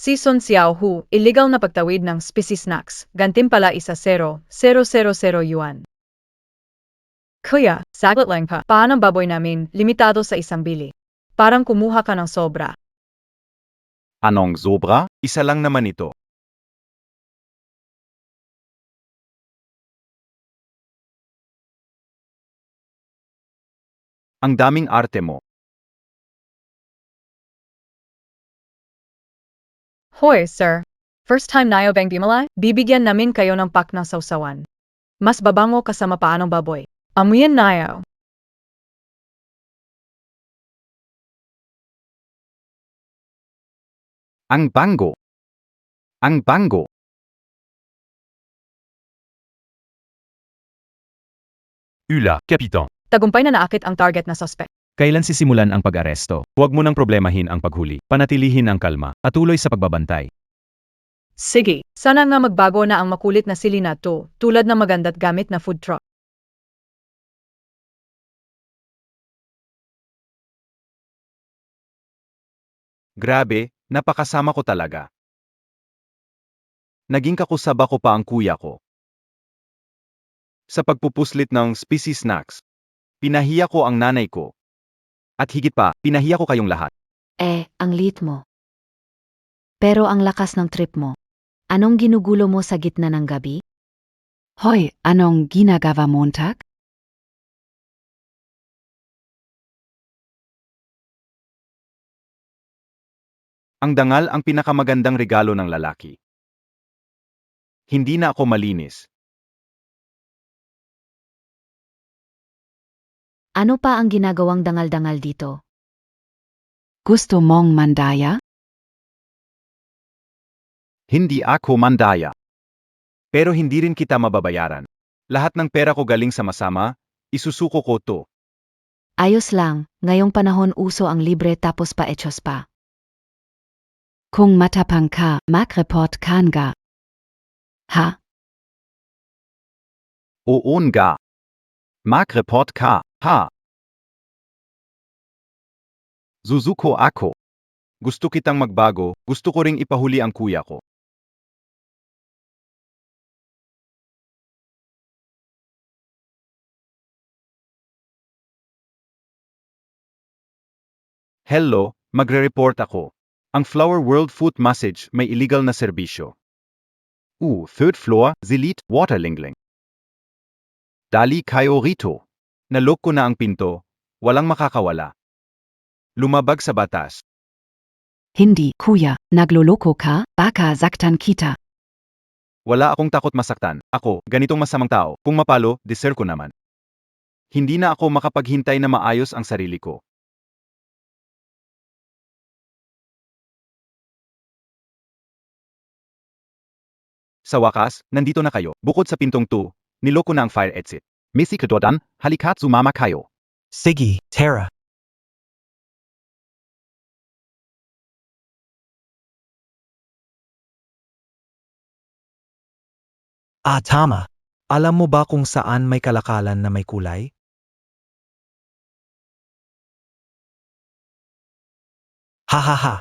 Si Sun Xiaohu, illegal na pagtawid ng Spicy Snacks, gantimpala isa 0,000 yuan. Kuya, saglit lang pa. Paano ang baboy namin, limitado sa isang bili? Parang kumuha ka ng sobra. Anong sobra? Isa lang naman ito. Ang daming arte mo. Hoy, sir. First time nayo bang bimala? Bibigyan namin kayo ng pack ng sausawan. Mas babango kasama paanong baboy. Amuyan nayo. Ang bango. Hula, capitaine. Tagumpay na naakit ang target na suspect. Kailan sisimulan ang pag-aresto? Huwag mo nang problemahin ang paghuli. Panatilihin ang kalma. Patuloy sa pagbabantay. Sige, sana nga magbago na ang makulit na sili na to, tulad ng maganda't gamit na food truck. Grabe, napakasama ko talaga. Naging kakusaba ko pa ang kuya ko. Sa pagpupuslit ng spicy snacks, pinahiya ko ang nanay ko. At higit pa, pinahiya ko kayong lahat. Ang liit mo. Pero ang lakas ng trip mo. Anong ginugulo mo sa gitna ng gabi? Hoy, anong ginagawa Montag? Ang dangal ang pinakamagandang regalo ng lalaki. Hindi na ako malinis. Ano pa ang ginagawang dangal-dangal dito? Gusto mong mandaya? Hindi ako mandaya. Pero hindi rin kita mababayaran. Lahat ng pera ko galing sa masama, isusuko ko to. Ayos lang, ngayong panahon uso ang libre tapos pa echos pa. Kung matapang ka, mag-report ka nga. Ha? Oo nga. Mag-report ka, ha? Suzuko ako. Gusto kitang magbago, gusto ko ring ipahuli ang kuya ko. Hello, magre-report ako. Ang Flower World Food Massage may illegal na serbisyo. Third floor, Zilit, Waterlingling. Dali kayo rito. Nalok ko na ang pinto, walang makakawala. Lumabag sa batas. Hindi, kuya, nagloloko ka, baka zaktan kita. Wala akong takot masaktan. Ako, ganitong masamang tao. Kung mapalo, deserve ko naman. Hindi na ako makapaghintay na maayos ang sarili ko. Sa wakas, nandito na kayo. Bukod sa pintong 2, niloko na ang fire exit. Missy Kadodan, halika't sumama kayo. Sige, Tara. Tama. Alam mo ba kung saan may kalakalan na may kulay? Ha ha ha.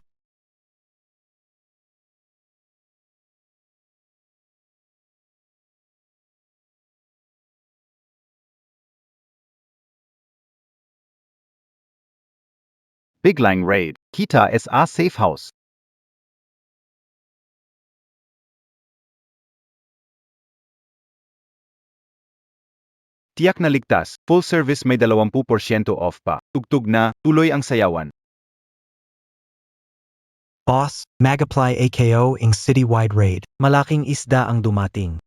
Biglang raid. Kita SA Safe House. Tiyak na ligtas, full service may 20% off pa. Tugtog na, tuloy ang sayawan. Boss, mag-apply AKO ing citywide raid. Malaking isda ang dumating.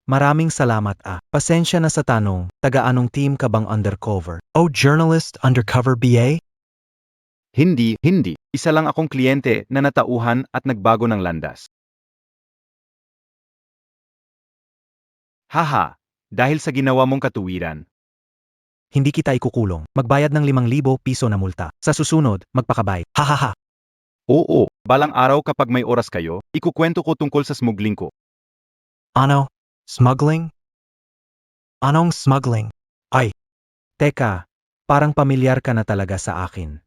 Maraming salamat Pasensya na sa tanong, taga-anong team ka bang undercover? Oh, journalist undercover BA? Hindi. Isa lang akong kliyente na natauhan at nagbago ng landas. Haha, dahil sa ginawa mong katuwiran. Hindi kita ikukulong. Magbayad ng 5,000 piso na multa. Sa susunod, magpakabay. Ha ha ha. Oo, balang araw kapag may oras kayo, ikukwento ko tungkol sa smuggling ko. Ano? Smuggling? Anong smuggling? Ay, teka, parang pamilyar ka na talaga sa akin.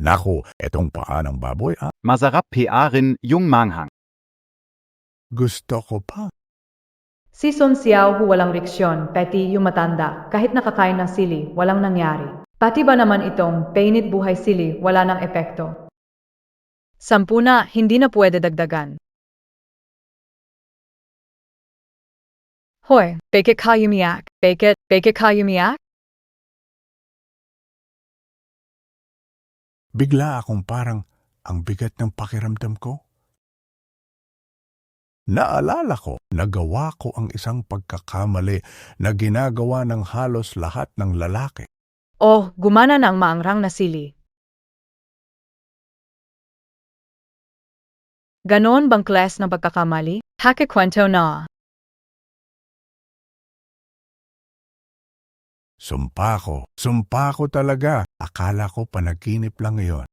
Naku, etong paa ng baboy Masarap rin yung manghang. Gusto ko pa. Si Son Xiao hu walang reaksyon, Petty yung matanda, kahit nakakain ng sili, walang nangyari. Pati ba naman itong painit buhay sili, wala ng epekto. 10 na, hindi na pwede dagdagan. Hoy, bake ka yumiyak, bake ka yumiyak? Bigla akong parang ang bigat ng pakiramdam ko. Naalala ko, nagawa ko ang isang pagkakamali na ginagawa ng halos lahat ng lalaki. Oh, gumana na ang maangrang na sili. Ganon bang class ng pagkakamali? Hakikwento na. Sumpa ko talaga. Akala ko panaginip lang iyon.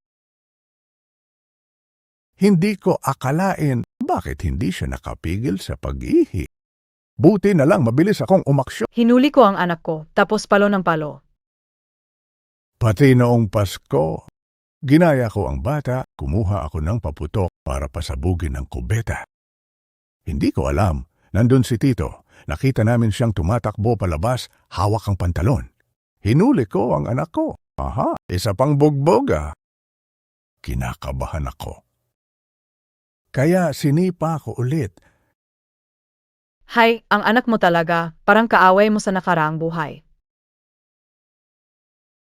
Hindi ko akalain bakit hindi siya nakapigil sa pag-ihi. Buti na lang mabilis akong umaksyon. Hinuli ko ang anak ko, tapos palo ng palo. Pati noong Pasko, ginaya ko ang bata, kumuha ako ng paputok para pasabugin ng kubeta. Hindi ko alam, nandun si Tito. Nakita namin siyang tumatakbo palabas, hawak ang pantalon. Hinuli ko ang anak ko. Aha, isa pang bugboga. Kinakabahan ako. Kaya sinipa ko ulit. Hay, ang anak mo talaga, parang kaaway mo sa nakaraang buhay.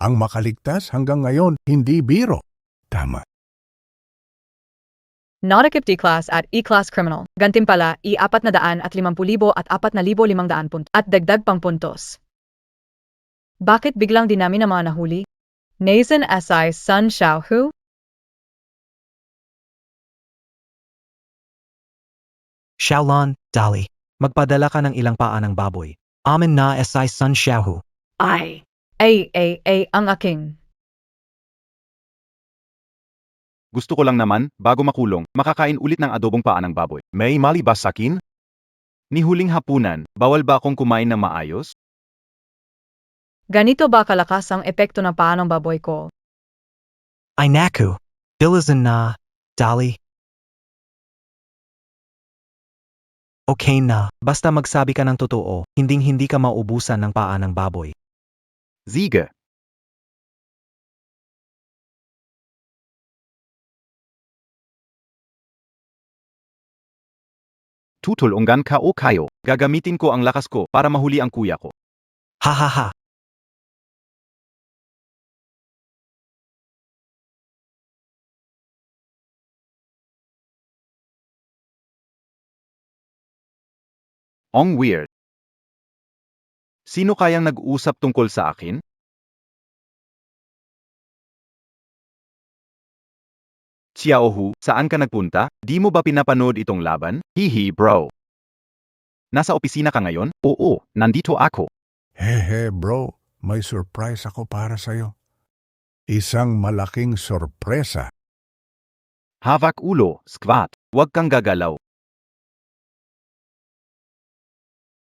Ang makaligtas hanggang ngayon, hindi biro. Tama. Not-equipped E-class at E-class criminal. Gantimpala, I-450,000 at 4,500 puntos. At dagdag pang puntos. Bakit biglang di namin ang mga nahuli? Nathan S.I. Sun Xiaohu? Xiaolan, Dali. Magpadala ka ng ilang paa ng baboy. Amin na SI Sun Xiaohu. Ay. Ang aking. Gusto ko lang naman, bago makulong, makakain ulit ng adobong paa ng baboy. May mali ba sakin? Ni huling hapunan, bawal ba akong kumain ng maayos? Ganito ba kalakas ang epekto ng paa ng baboy ko? Ay naku. Bilazan na, Dali. Okay na, basta magsabi ka ng totoo, hinding-hindi ka maubusan ng paa ng baboy. Sige. Tutulungan ka o kayo. Gagamitin ko ang lakas ko para mahuli ang kuya ko. Ha ha ha. Ang weird. Sino kayang nag-usap tungkol sa akin? Xiaohu, saan ka nagpunta? Di mo ba pinapanood itong laban? Hihi bro. Nasa opisina ka ngayon? Oo, nandito ako. Hehe bro, may surprise ako para sa'yo. Isang malaking sorpresa. Hawak ulo, squat. Huwag kang gagalaw.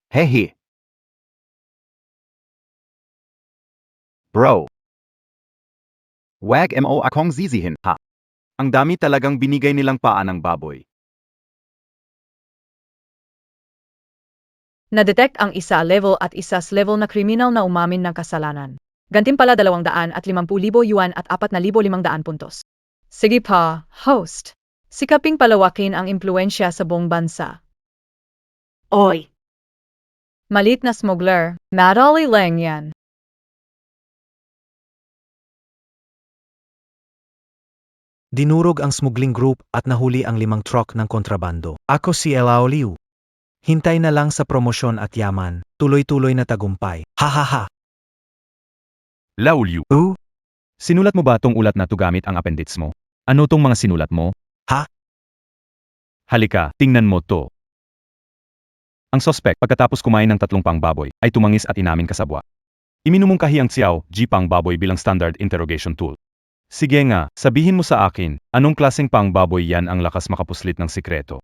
Hehe. Bro. Wag mo akong zizihin, ha? Ang dami talagang binigay nilang paa ng baboy. Na-detect ang isa level at isas level na kriminal na umamin ng kasalanan. Gantimpala 250,000 yuan at 4,500 puntos. Sige pa, host. Sikaping palawakin ang impluensya sa buong bansa. Oy. Malit na smuggler, madali lang yan. Dinurog ang smuggling group at nahuli ang 5 truck ng kontrabando. Ako si Elao Liu. Hintay na lang sa promosyon at yaman, tuloy-tuloy na tagumpay. Ha ha ha. Lao Liu. Sinulat mo ba tong ulat na to gamit ang appendix mo? Ano tong mga sinulat mo? Ha? Halika, tingnan mo to. Ang sospek, pagkatapos kumain ng 3 pang baboy, ay tumangis at inamin kasabwa. Iminumungkahi ang Xiao, G pang baboy bilang standard interrogation tool. Sige nga, sabihin mo sa akin, anong klaseng pang baboy yan ang lakas makapuslit ng sikreto?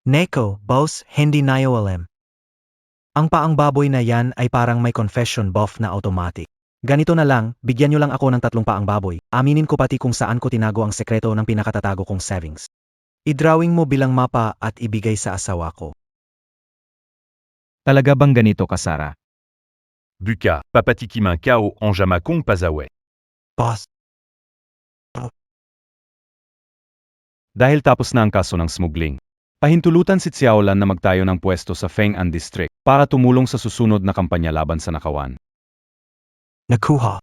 Neko, boss, hindi nayo alam. Ang paang baboy na yan ay parang may confession buff na automatic. Ganito na lang, bigyan nyo lang ako ng 3 paang baboy. Aminin ko pati kung saan ko tinago ang sekreto ng pinakatatago kong savings. I-drawing mo bilang mapa at ibigay sa asawa ko. Talaga bang ganito ka, Sara? Buka, Papatikimin Kao en Jamakong Pazawe. Boss, Dahil tapos na ang kaso ng smuggling, pahintulutan si Xiaolan na magtayo ng pwesto sa Feng'an District para tumulong sa susunod na kampanya laban sa nakawan. nakuha.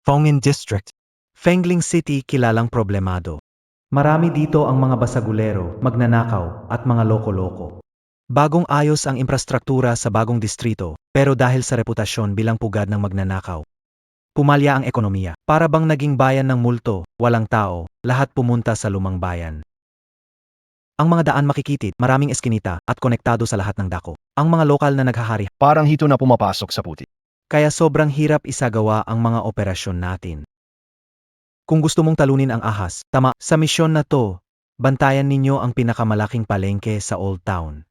Feng'an District. Fengling City kilalang problemado. Marami dito ang mga basagulero, magnanakaw, at mga loko-loko. Bagong ayos ang infrastruktura sa bagong distrito, pero dahil sa reputasyon bilang pugad ng magnanakaw, Pumalya ang ekonomiya. Para bang naging bayan ng multo, walang tao, lahat pumunta sa lumang bayan. Ang mga daan makikitid, maraming eskinita, at konektado sa lahat ng dako. Ang mga lokal na naghahari, Parang hito na pumapasok sa puti. kaya sobrang hirap isagawa ang mga operasyon natin. Kung gusto mong talunin ang ahas, tama, sa misyon na to, bantayan ninyo ang pinakamalaking palengke sa Old Town.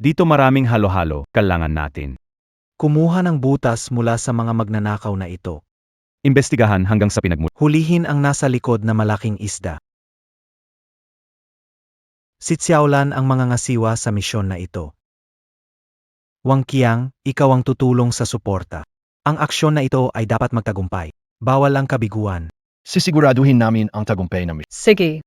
Dito maraming halo-halo, kailangan natin. Kumuha ng butas mula sa mga magnanakaw na ito. Imbestigahan hanggang sa pinagmula. Hulihin ang nasa likod na malaking isda. Sitsiaulan ang mga ngasiwa sa misyon na ito. Wang Qiang, ikaw ang tutulong sa suporta. Ang aksyon na ito ay dapat magtagumpay. Bawal ang kabiguan. Sisiguraduhin namin ang tagumpay ng misyon. Sige.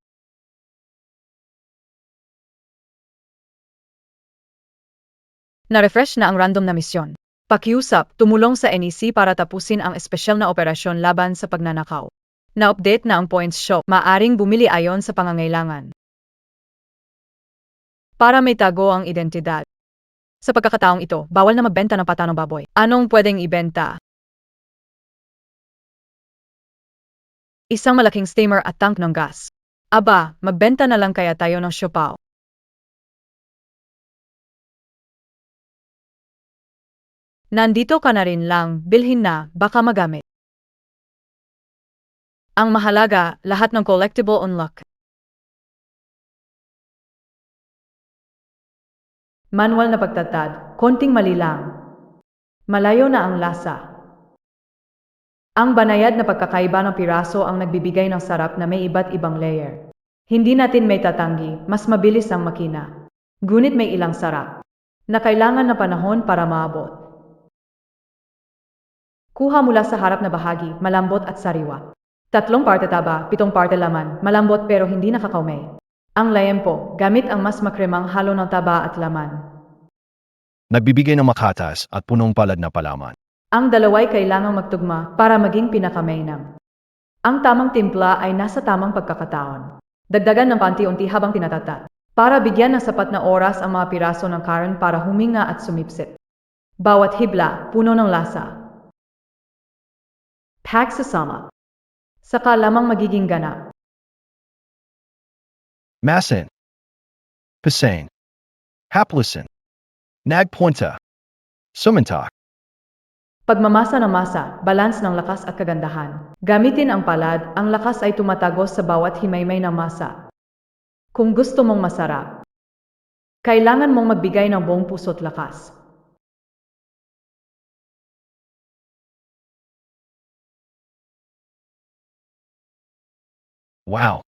Na-refresh na ang random na misyon. Pakiusap, tumulong sa NEC para tapusin ang espesyal na operasyon laban sa pagnanakaw. Na-update na ang points shop, maaring bumili ayon sa pangangailangan. Para may tago ang identidad. Sa pagkakataong ito, bawal na magbenta ng pata ng baboy. Anong pwedeng ibenta? Isang malaking steamer at tank ng gas. Aba, magbenta na lang kaya tayo ng siopaw. Nandito ka na rin lang, bilhin na, baka magamit. Ang mahalaga, lahat ng collectible unlock. Manual na pagtatad, konting mali lang. Malayo na ang lasa. Ang banayad na pagkakaiba ng piraso ang nagbibigay ng sarap na may iba't ibang layer. Hindi natin may tatanggi, mas mabilis ang makina. Ngunit may ilang sarap na kailangan na panahon para maabot. Kuha mula sa harap na bahagi, malambot at sariwa. 3 parte taba, 7 parte laman, malambot pero hindi nakakaumay. Ang layempo, gamit ang mas makremang halo ng taba at laman. Nagbibigay ng makatas at punong palad na palaman. Ang dalaway kailangang magtugma para maging pinakamainam. Ang tamang timpla ay nasa tamang pagkakataon. Dagdagan ng paunti-unti habang tinatata. Para bigyan ng sapat na oras ang mga piraso ng karon para huminga at sumipsip. Bawat hibla, puno ng lasa. Pagsasama. Saka lamang magiging ganap. Masin. Pisain. Haplisin. Nagpunta. Sumintak. Pagmamasa ng masa, balance ng lakas at kagandahan. Gamitin ang palad, ang lakas ay tumatagos sa bawat himaymay ng masa. Kung gusto mong masarap, kailangan mong magbigay ng buong puso't lakas. Wow.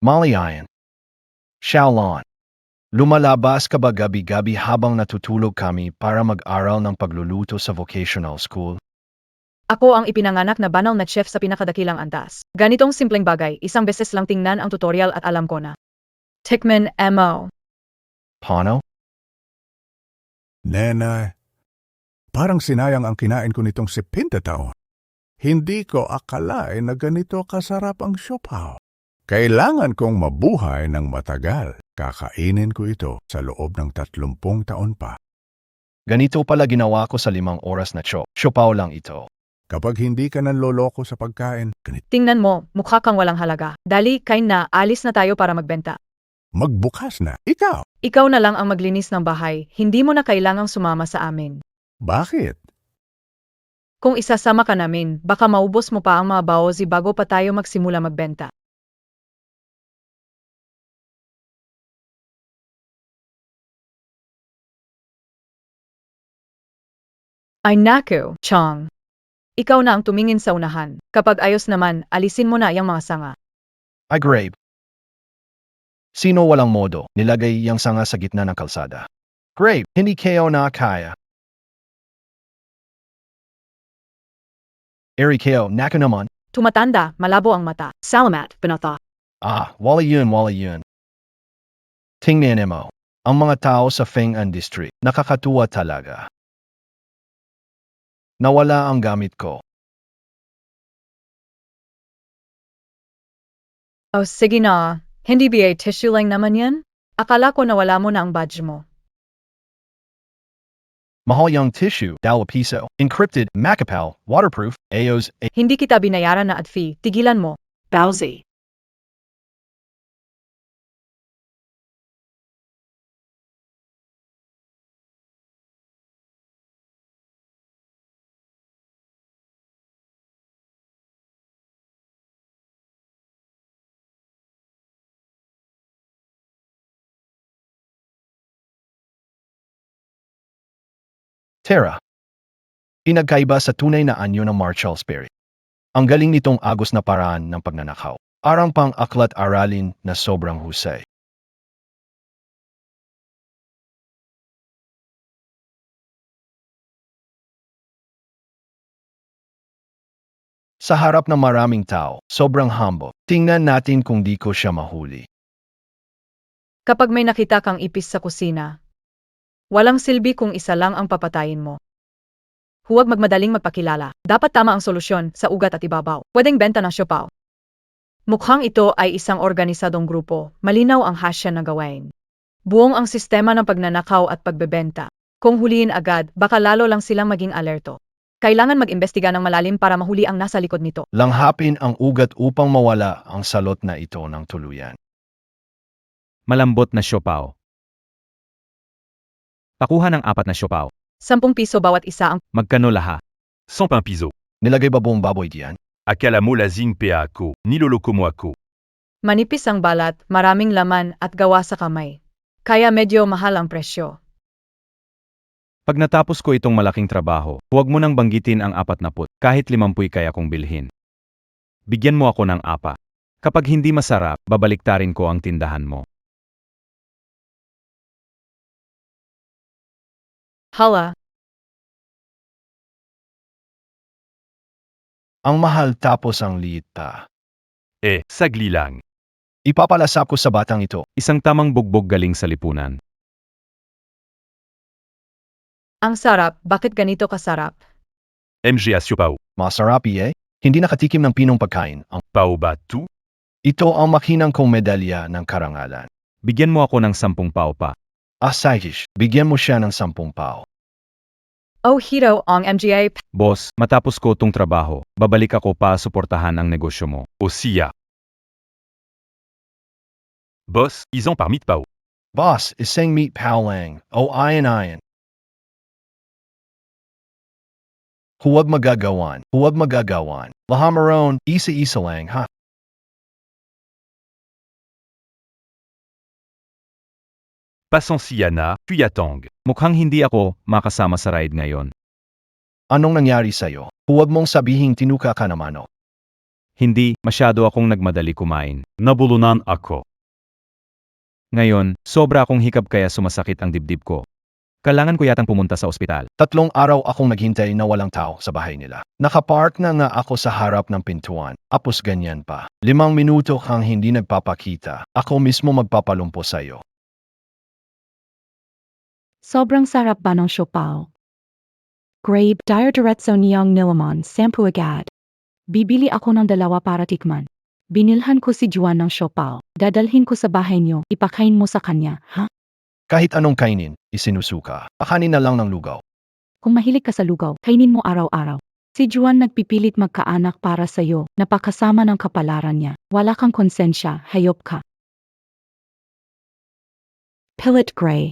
Maliayan. Shaolon. Lumalabas ka ba gabi-gabi habang natutulog kami para mag-aral ng pagluluto sa vocational school? Ako ang ipinanganak na banal na chef sa pinakadakilang antas. Ganitong simpleng bagay, isang beses lang tingnan ang tutorial at alam ko na. Tikman mo. Paano? Nenay, parang sinayang ang kinain ko nitong 70 taon. Hindi ko akalain na ganito kasarap ang siopaw. Kailangan kong mabuhay ng matagal. Kakainin ko ito sa loob ng 30 taon pa. Ganito pala ginawa ko sa 5 oras na siopaw lang ito. Kapag hindi ka nanloloko sa pagkain, ganito. Tingnan mo, mukha kang walang halaga. Dali, kain na, alis na tayo para magbenta. Magbukas na. Ikaw, Ikaw na lang ang maglinis ng bahay, hindi mo na kailangang sumama sa amin. bakit? Kung isasama ka namin, baka maubos mo pa ang mga baozi bago pa tayo magsimula magbenta. Ay naku, Chong. Ikaw na ang tumingin sa unahan. Kapag ayos naman, alisin mo na yung mga sanga. Ay grabe. Sino walang modo, nilagay yung sanga sa gitna ng kalsada. Grabe, hindi kayo na kaya. Eri kayo, nako naman. Tumatanda, malabo ang mata. Salamat, pinata. Wala yun. Tingnan mo, ang mga tao sa Feng Industry, nakakatuwa talaga. Nawala ang gamit ko. Oh, sige na. Hindi ba tissue lang naman yan? Akala ko nawala mo na ang badge mo. Mahal yung tissue, $1 piso. Encrypted, makapal, waterproof, AOS, Hindi kita binayaran na ad fee. Tigilan mo. Bowsy. Tara. Pinagkaiba sa tunay na anyo ng Marshall Spirit. Ang galing nitong agos na paraan ng pagnanakaw. Arang pang aklat aralin na sobrang husay. Sa harap ng maraming tao, sobrang humble. Tingnan natin kung di ko siya mahuli. Kapag may nakita kang ipis sa kusina, walang silbi kung isa lang ang papatayin mo. Huwag magmadaling magpakilala. Dapat tama ang solusyon sa ugat at ibabaw. Pwedeng benta ng siopaw. Mukhang ito ay isang organisadong grupo. Malinaw ang hasya na gawain. Buong ang sistema ng pagnanakaw at pagbebenta. Kung huliin agad, baka lalo lang silang maging alerto. Kailangan mag-imbestiga ng malalim para mahuli ang nasa likod nito. Langhapin ang ugat upang mawala ang salot na ito ng tuluyan. Malambot na siopaw. Pakuha ng 4 na siopaw. 10 piso bawat isa ang Magkano lahat? 100 pain piso. Nilagay ba buong baboy diyan? Akala mo lazing peako, ni loloko mo ako. manipis ang balat, maraming laman at gawa sa kamay. Kaya medyo mahal ang presyo. Pag natapos ko itong malaking trabaho, huwag mo nang banggitin ang 40, kahit 50 kaya kong bilhin. Bigyan mo ako ng 4. Kapag hindi masarap, babaliktarin ko ang tindahan mo. Hala, Ang mahal tapos ang liit pa. Sagli lang. Ipapalasap ko sa batang ito. Isang tamang bugbog galing sa lipunan. ang sarap, bakit ganito kasarap? MGA siopaw. Masarap eh. Hindi nakatikim ng pinong pagkain. Ang Pao ba tu? ito ang makinang kong medalya ng karangalan. Bigyan mo ako ng 10 pao pa. Asayish, bigyan mo siya ng 10 pao. Oh hero ang MGA, Boss, matapos ko tong trabaho, babalik ako pa suportahan ang negosyo mo. O siya. Boss, isang parmit pao. Boss, isang meat pao lang. O ayan. Huwag magagawan. Lahamaron, isa-isa lang ha. Pasensiana, Puyatong. Mukhang hindi ako makasama sa ride ngayon. Anong nangyari sa'yo? Huwag mong sabihing tinuka ka naman o. Hindi, masyado akong nagmadali kumain. Nabulunan ako. Ngayon, sobra akong hikab kaya sumasakit ang dibdib ko. Kailangan ko yatang pumunta sa ospital. 3 araw akong naghintay na walang tao sa bahay nila. Nakapark na nga ako sa harap ng pintuan. Apos ganyan pa. 5 minuto kang hindi nagpapakita. Ako mismo magpapalumpo sa'yo. Sobrang sarap ba ng siopaw? Grabe, diretso niyang nilaman, 10 agad. Bibili ako ng 2 para tikman. Binilhan ko si Juan ng siopaw. Dadalhin ko sa bahay niyo, ipakain mo sa kanya, ha? Kahit anong kainin, isinusuka. Pakanin na lang ng lugaw. Kung mahilig ka sa lugaw, kainin mo araw-araw. Si Juan nagpipilit magkaanak para sa'yo, napakasama ng kapalaran niya. Wala kang konsensya, hayop ka. Pilot Gray.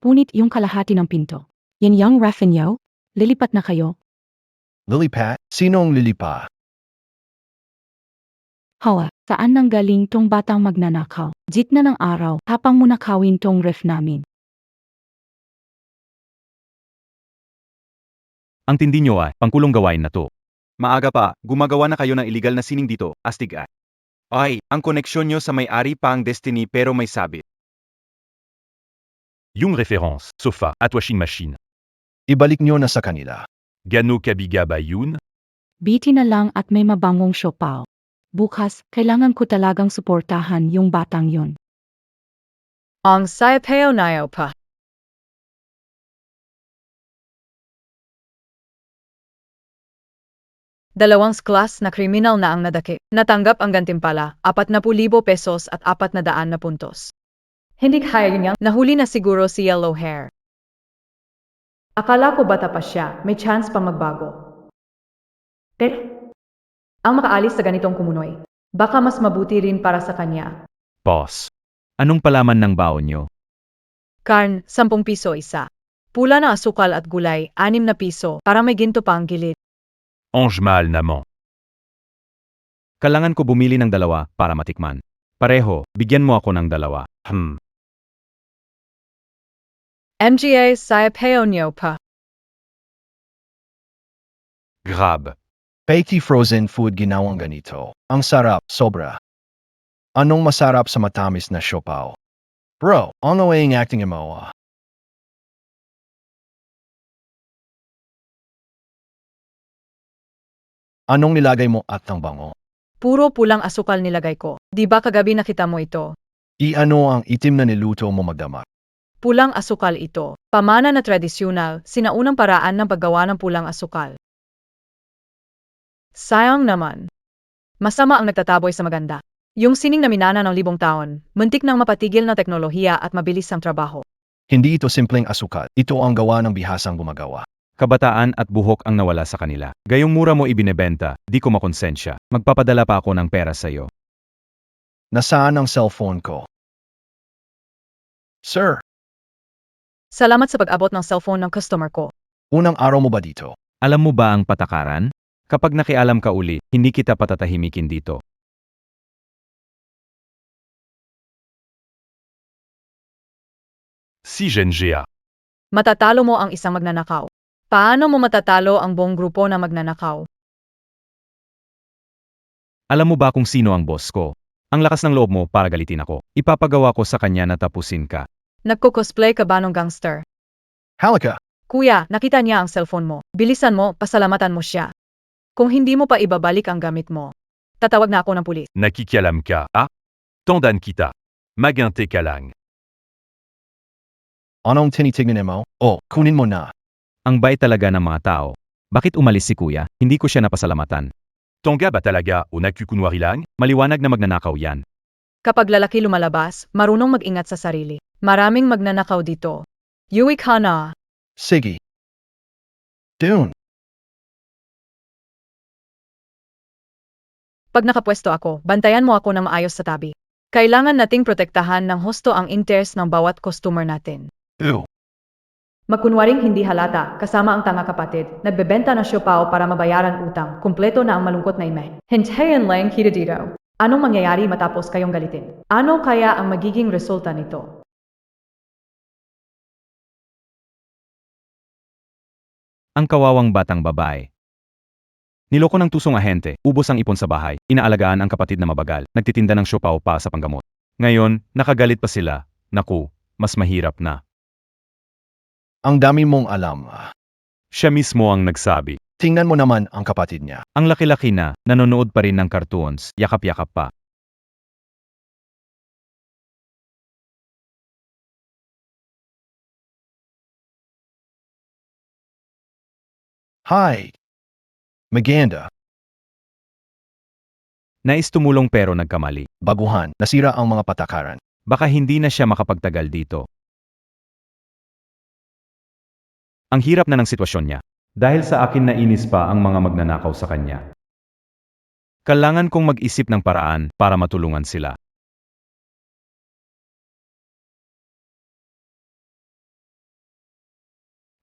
Punit yung kalahati ng pinto. Yan yung ref niyo? Lilipat na kayo? Lilipat? Sinong lilipa? Hawa, saan nang galing tong batang magnanakaw? Jit na ng araw, tapang mo nakawin tong ref namin. Ang tindi nyo pangkulong gawain na to. Maaga pa, gumagawa na kayo ng illegal na sining dito, astig ah. Ay, ang koneksyon nyo sa may-ari pa ang Destiny pero may sabit. Yung reference, sofa, at washing machine. Ibalik nyo na sa kanila. Gano kabiga ba yun? Biti na lang at may mabangong siopaw. Bukas, kailangan ko talagang suportahan yung batang yon. Ang sayapeo nayo pa. Dalawang class na kriminal na ang nadakip. Natanggap ang gantimpala, 40,000 pesos at 400 na puntos. Hindi kaya niyang nahuli na siguro si Yellow Hair. Akala ko bata pa siya, may chance pa magbago. Pero, ang makaalis sa ganitong kumunoy, baka mas mabuti rin para sa kanya. Boss, anong palaman ng baon nyo? Karn, 10 piso isa. Pula na asukal at gulay, 6 na piso, para may ginto pa ang gilid. Ange mal naman. Kailangan ko bumili ng 2 para matikman. Pareho, bigyan mo ako ng 2. MGA saya peo niyo pa. Grab. Patty frozen food ginawang ganito. Ang sarap, sobra. Anong masarap sa matamis na siopaw? Bro, ano ang acting mo? Anong nilagay mo at ang bango? Puro pulang asukal nilagay ko. Di ba kagabi nakita mo ito? I-ano ang itim na niluto mo magdamag? Pulang asukal ito. Pamana na tradisyonal, sinaunang paraan ng paggawa ng pulang asukal. Sayang naman. Masama ang nagtataboy sa maganda. Yung sining na minana ng 1,000 taon, muntik nang mapatigil ng teknolohiya at mabilis ang trabaho. Hindi ito simpleng asukal. Ito ang gawa ng bihasang gumagawa. Kabataan at buhok ang nawala sa kanila. Gayong mura mo ibinebenta, di ko makonsensya. Magpapadala pa ako ng pera sa'yo. Nasaan ang cellphone ko? Sir, Salamat sa pag-abot ng cellphone ng customer ko. unang araw mo ba dito? Alam mo ba ang patakaran? Kapag nakialam ka uli, hindi kita patatahimikin dito. Si GNGA. Matatalo mo ang isang magnanakaw. Paano mo matatalo ang buong grupo na magnanakaw? Alam mo ba kung sino ang boss ko? Ang lakas ng loob mo para galitin ako. Ipapagawa ko sa kanya na tapusin ka. Nagko-cosplay ka ba ng gangster? Halika! Kuya, nakita niya ang cellphone mo. Bilisan mo, pasalamatan mo siya. Kung hindi mo pa ibabalik ang gamit mo, tatawag na ako ng pulis. Nakikialam ka. Tandan kita. Magante ka lang. Anong tinitignan mo? Oh, kunin mo na. Ang bait talaga ng mga tao. Bakit umalis si kuya? Hindi ko siya napasalamatan. Tanga ba talaga o nakukunwari lang? Maliwanag na magnanakaw yan. Kapag lalaki lumalabas, marunong mag-ingat sa sarili. Maraming magnanakaw dito. Yui ka na. Sige. Dune. Pag nakapwesto ako, bantayan mo ako na maayos sa tabi. Kailangan nating protektahan ng husto ang interest ng bawat customer natin. Ew. Magkunwaring hindi halata, kasama ang tanga kapatid, nagbebenta ng siopaw para mabayaran utang, kumpleto na ang malungkot na ime. Hintayin lang kita dito. Anong mangyayari matapos kayong galitin? Ano kaya ang magiging resulta nito? Ang kawawang batang babae. Niloko ng tusong ahente, ubos ang ipon sa bahay, inaalagaan ang kapatid na mabagal, nagtitinda ng siopaw pa sa panggamot. Ngayon, nakagalit pa sila. Naku, mas mahirap na. Ang dami mong alam. Siya mismo ang nagsabi. Tingnan mo naman ang kapatid niya. Ang laki-laki na, nanonood pa rin ng cartoons, yakap-yakap pa. Hi. Maganda. Nais tumulong pero nagkamali. Baguhan. Nasira ang mga patakaran. Baka hindi na siya makapagtagal dito. Ang hirap na ng sitwasyon niya. Dahil sa akin nainis pa ang mga magnanakaw sa kanya. Kailangan kong mag-isip ng paraan para matulungan sila.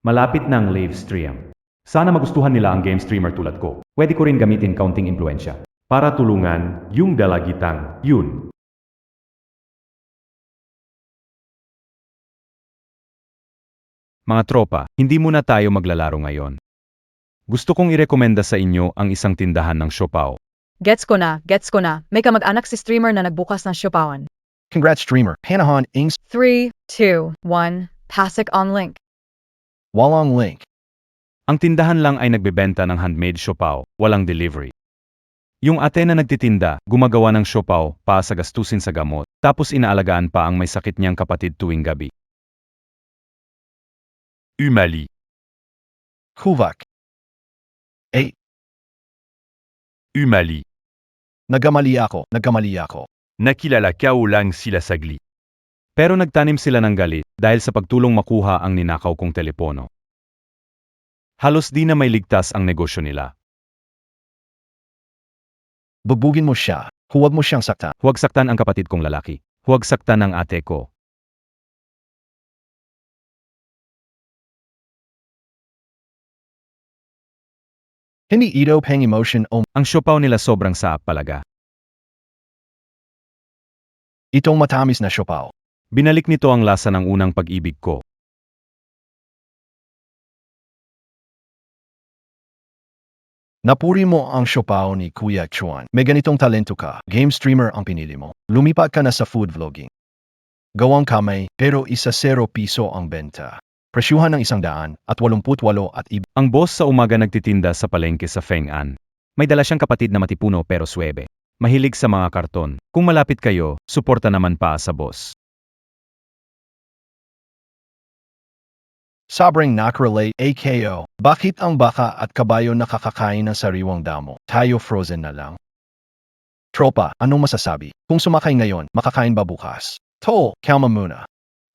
Malapit na ang live stream. Sana magustuhan nila ang game streamer tulad ko. Pwede ko rin gamitin counting impluensya. Para tulungan yung dalagitang yun. Mga tropa, hindi muna tayo maglalaro ngayon. Gusto kong irekomenda sa inyo ang isang tindahan ng siopaw. Gets ko na. May kamag-anak si streamer na nagbukas ng siopawan. Congrats streamer. Panahan Ings. 3, 2, 1, pasik on link. Walang link. Ang tindahan lang ay nagbebenta ng handmade siopaw, walang delivery. Yung ate na nagtitinda, gumagawa ng siopaw para sa gastusin sa gamot, tapos inaalagaan pa ang may sakit niyang kapatid tuwing gabi. Umali. Huvak. Umali. Nagkamali ako. Nakilala kao lang sila saglit. Pero nagtanim sila ng galit dahil sa pagtulong makuha ang ninakaw kong telepono. Halos di na may ligtas ang negosyo nila. Bubugin mo siya. Huwag mo siyang saktan. Huwag saktan ang kapatid kong lalaki. Huwag saktan ang ate ko. Hindi ito pang emotion o Ang siopaw nila sobrang saap palaga. itong matamis na siopaw. Binalik nito ang lasa ng unang pag-ibig ko. Napuri mo ang siopaw ni Kuya Chuan. May ganitong talento ka. Game streamer ang pinili mo. Lumipat ka na sa food vlogging. Gawang kamay, pero isa 0 piso ang benta. Presyuhan ng 188 at Ang boss sa umaga nagtitinda sa palengke sa Feng An. May dala siyang kapatid na matipuno pero swebe. Mahilig sa mga karton. Kung malapit kayo, suporta naman pa sa boss. Sobrang nakrelay AKO. Bakit ang baka at kabayo nakakakain ng sariwang damo? Tayo frozen na lang. Tropa, anong masasabi? Kung sumakay ngayon, makakain ba bukas? Kalma muna.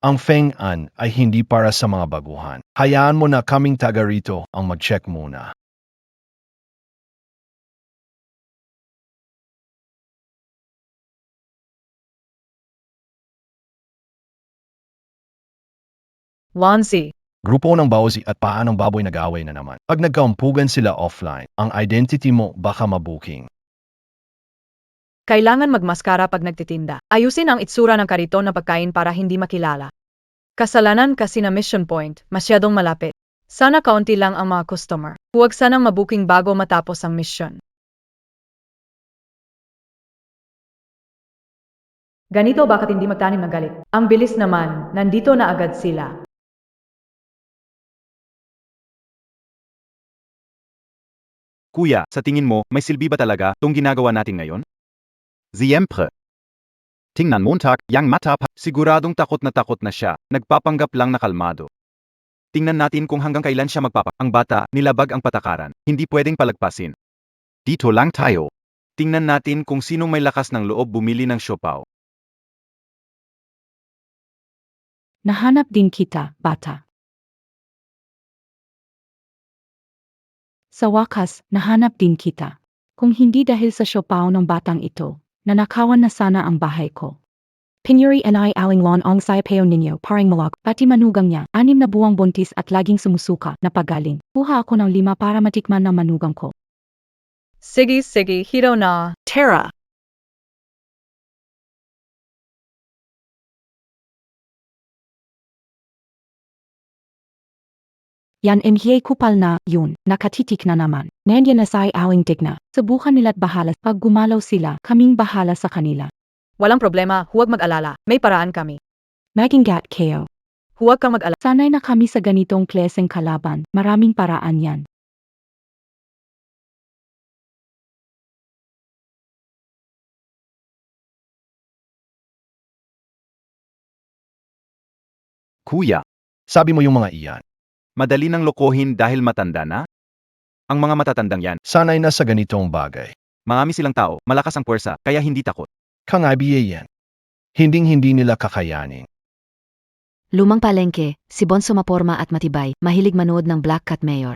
Ang Feng An ay hindi para sa mga baguhan. Hayaan mo na kaming taga rito ang mag-check muna. Lonzi. Grupo ng bawsi at paan ng baboy nag-away na naman. Pag nagkaumpugan sila offline, ang identity mo baka mabuking. Kailangan magmaskara pag nagtitinda. Ayusin ang itsura ng kariton na pagkain para hindi makilala. Kasalanan kasi na mission point, masyadong malapit. Sana kaunti lang ang mga customer. Huwag sanang mabuking bago matapos ang mission. Ganito bakit hindi magtanim ng galit? Ang bilis naman, nandito na agad sila. Kuya, sa tingin mo, may silbi ba talaga tong ginagawa natin ngayon? Siyempre. Tingnan Montag, yang mata pa. Siguradong takot na siya, nagpapanggap lang na kalmado. Tingnan natin kung hanggang kailan siya Ang bata, nilabag ang patakaran, hindi pwedeng palagpasin. Dito lang tayo. Tingnan natin kung sinong may lakas ng loob bumili ng siopaw. Nahanap din kita, bata. Sa wakas, nahanap din kita. Kung hindi dahil sa siopaw ng batang ito, nanakawan na sana ang bahay ko. Pinyuri and I alinglon ang sayapeo ninyo paring malak, pati manugang niya, 6 na buwang buntis at laging sumusuka na pagaling. Kuha ako ng 5 para matikman ng manugang ko. Sige, hiro na. Tara. Yan enhiye kupal na, yun, nakatitik na naman. Nandiyan na say aling digna. Subukan nila't bahala. Pag gumalaw sila, kaming bahala sa kanila. Walang problema, huwag mag-alala. May paraan kami. Magingat kayo. Huwag kang mag-alala. Sanay na kami sa ganitong klaseng kalaban. Maraming paraan yan. Kuya, sabi mo yung mga iyan. Madali nang lokohin dahil matanda na? Ang mga matatandang yan, Sanay na sa ganitong bagay. marami silang tao, malakas ang puwersa, kaya hindi takot. Kangabiye yan. Hinding-hindi nila kakayanin. Lumang palengke, si Bonso maporma at matibay, mahilig manood ng Black Cat Mayor.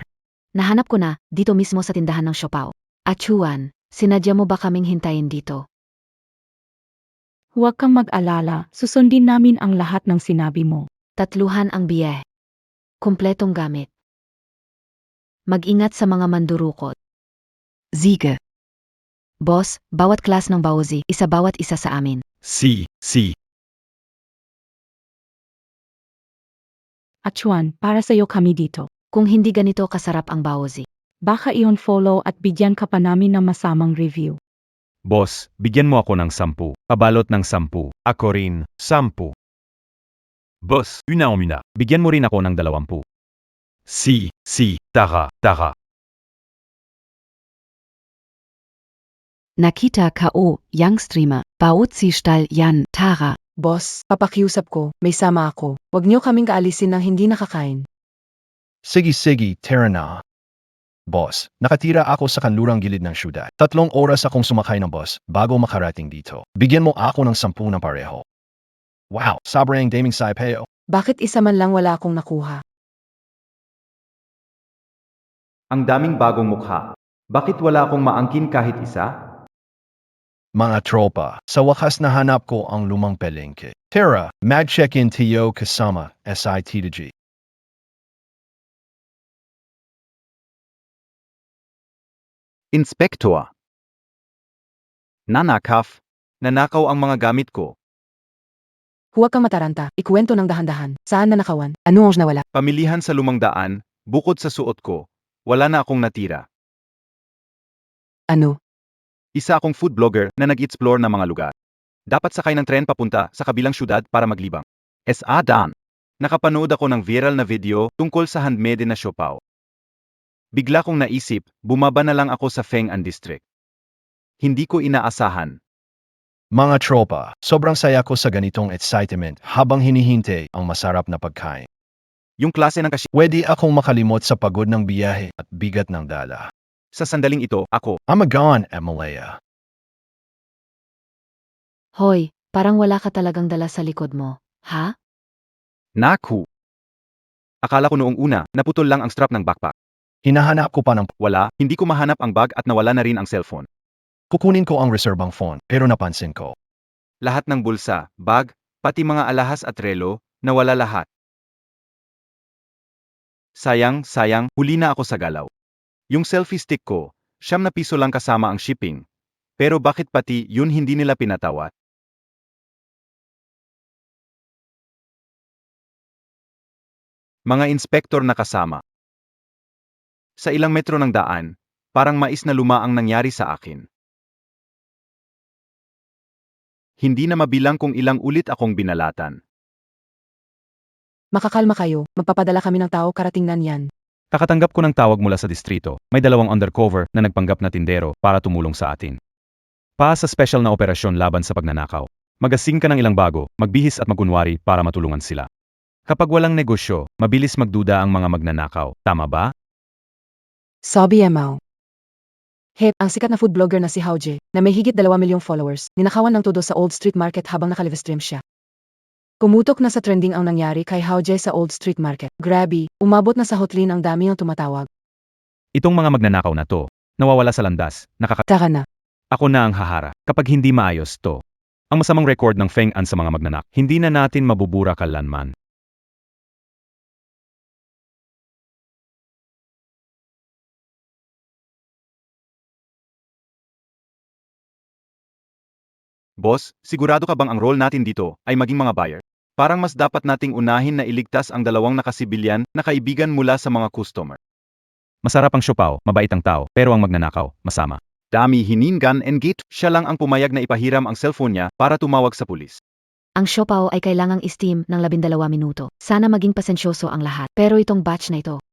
Nahanap ko na, dito mismo sa tindahan ng siopaw. At Chuan, sinadya mo ba kaming hintayin dito? Huwag kang mag-alala, susundin namin ang lahat ng sinabi mo. 3 ang biyahe. Kumpletong gamit. Mag-ingat sa mga mandurukot. Ziege. Boss, bawat klas ng bawzi, bawat isa sa amin. Si. At Juan, para sa'yo kami dito. Kung hindi ganito kasarap ang bawzi. Baka iyon follow at bigyan ka pa namin ng masamang review. Boss, bigyan mo ako ng 10. Pabalot ng 10. Ako rin, 10. Boss, una en una. Bigyan mo rin ako ng 20. Si. Tara. Nakita ko, young streamer, Bautzi Stall Yan, Tara. Boss, papakiusap ko, may sama ako. Huwag niyo kaming kaalisin ng hindi nakakain. Sige, tara na. Boss, nakatira ako sa kanlurang gilid ng syudad. 3 oras akong sumakay ng bus bago makarating dito. Bigyan mo ako ng 10 na pareho. Wow, sobrang daming saipeo. Bakit isa man lang wala akong nakuha? Ang daming bagong mukha. Bakit wala akong maangkin kahit isa? Mga tropa, sa wakas nahanap ko ang lumang palengke. Tara, mag-check-in tayo kasama SITG. Inspektor. Nanakaw ang mga gamit ko. Huwag kang mataranta. Ikuwento ng dahan-dahan. Saan nanakawan? Ano ang nawala? Pamilihan sa lumang daan, bukod sa suot ko, wala na akong natira. Ano? Isa akong food blogger na nag-explore ng mga lugar. Dapat sakay ng tren papunta sa kabilang syudad para maglibang. Dan. Nakapanood ako ng viral na video tungkol sa handmade na siopaw. Bigla kong naisip, bumaba na lang ako sa Feng'an District. Hindi ko inaasahan. Mga tropa, sobrang saya ko sa ganitong excitement habang hinihintay ang masarap na pagkain. Yung klase ng Pwede akong makalimot sa pagod ng biyahe at bigat ng dala. sa sandaling ito, ako, Amagon, Emalea. Hoy, parang wala ka talagang dala sa likod mo, ha? Naku. Akala ko noong una, naputol lang ang strap ng backpack. Hinahanap ko pa ng Wala, hindi ko mahanap ang bag at nawala na rin ang cellphone. kukunin ko ang reserbang phone pero napansin ko. Lahat ng bulsa, bag, pati mga alahas at relo, nawala lahat. Sayang, huli na ako sa galaw. Yung selfie stick ko, ₱9 lang kasama ang shipping. Pero bakit pati yun hindi nila pinatawad? Mga inspektor na kasama. Sa ilang metro ng daan, parang mais na luma ang nangyari sa akin. Hindi na mabilang kung ilang ulit akong binalatan. Makakalma kayo. Magpapadala kami ng tao karating nan yan. Kakatanggap ko ng tawag mula sa distrito. May 2 undercover na nagpanggap na tindero para tumulong sa atin. Sa special na operasyon laban sa pagnanakaw. Magasing ka ng ilang bago, magbihis at magkunwari para matulungan sila. Kapag walang negosyo, mabilis magduda ang mga magnanakaw. Tama ba? Sabi Emao. Hep, ang sikat na food blogger na si Hauje, na may higit 2 milyong followers, ninakawan ng todo sa Old Street Market habang naka-livestream siya. Kumutok na sa trending ang nangyari kay Hauje sa Old Street Market. Grabe, umabot na sa hotline ang dami ang tumatawag. Itong mga magnanakaw na to, nawawala sa landas, Tara na. Ako na ang hahara kapag hindi maayos to. Ang masamang record ng Feng'an sa mga magnanak, hindi na natin mabubura kailanman. Boss, sigurado ka bang ang role natin dito ay maging mga buyer? Parang mas dapat nating unahin na iligtas ang 2 nakasibilyan na kaibigan mula sa mga customer. Masarap ang siopaw, mabait ang tao, pero ang magnanakaw, masama. Dami hiningan and git, siya lang ang pumayag na ipahiram ang cellphone niya para tumawag sa pulis. Ang siopaw ay kailangang steam ng 12 minuto. Sana maging pasensyoso ang lahat. Pero itong batch na ito,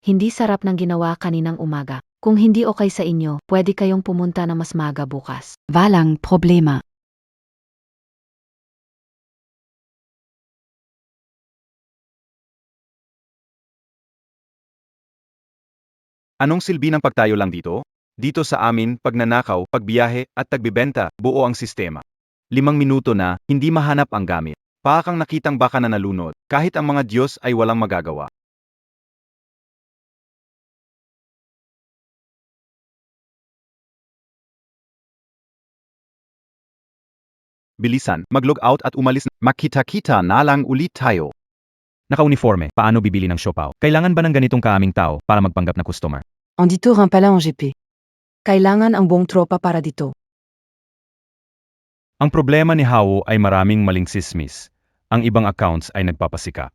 hindi sarap ng ginawa kaninang umaga. Kung hindi okay sa inyo, pwede kayong pumunta na mas maga bukas. Walang problema. Anong silbi ng pagtayo lang dito? Dito sa amin, pagnanakaw, pagbiyahe, at tagbibenta, buo ang sistema. 5 minuto na, hindi mahanap ang gamit. Kang nakitang baka na nalunod, kahit ang mga Diyos ay walang magagawa. Bilisan, mag-log out at umalis na. Makita-kita na lang ulit tayo. Naka-uniforme, paano bibili ng siopaw? Kailangan ba ng ganitong kaaming tao para magpanggap na customer? Andito rin pala ang GP. Kailangan ang buong tropa para dito. Ang problema ni Hao ay maraming maling sismis. Ang ibang accounts ay nagpapasika.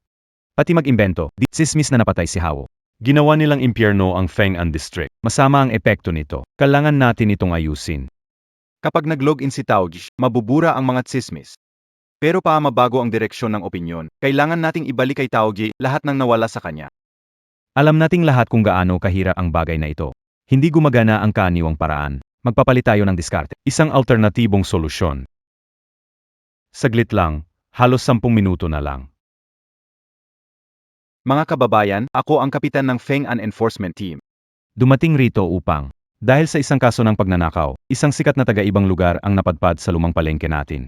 Pati mag-imbento, di sismis na napatay si Hao. Ginawa nilang impyerno ang Feng'an District. Masama ang epekto nito. Kailangan natin itong ayusin. Kapag nag-login si Taoji, mabubura ang mga tsismis. Pero mabago ang direksyon ng opinyon, kailangan nating ibalik kay Taoji lahat ng nawala sa kanya. Alam nating lahat kung gaano kahirap ang bagay na ito. Hindi gumagana ang kaaniwang paraan. Magpapalit tayo ng diskarte. Isang alternatibong solusyon. Saglit lang, halos 10 minuto na lang. Mga kababayan, ako ang kapitan ng Feng'an Enforcement Team. Dumating rito upang, dahil sa isang kaso ng pagnanakaw, isang sikat na taga-ibang lugar ang napadpad sa lumang palengke natin.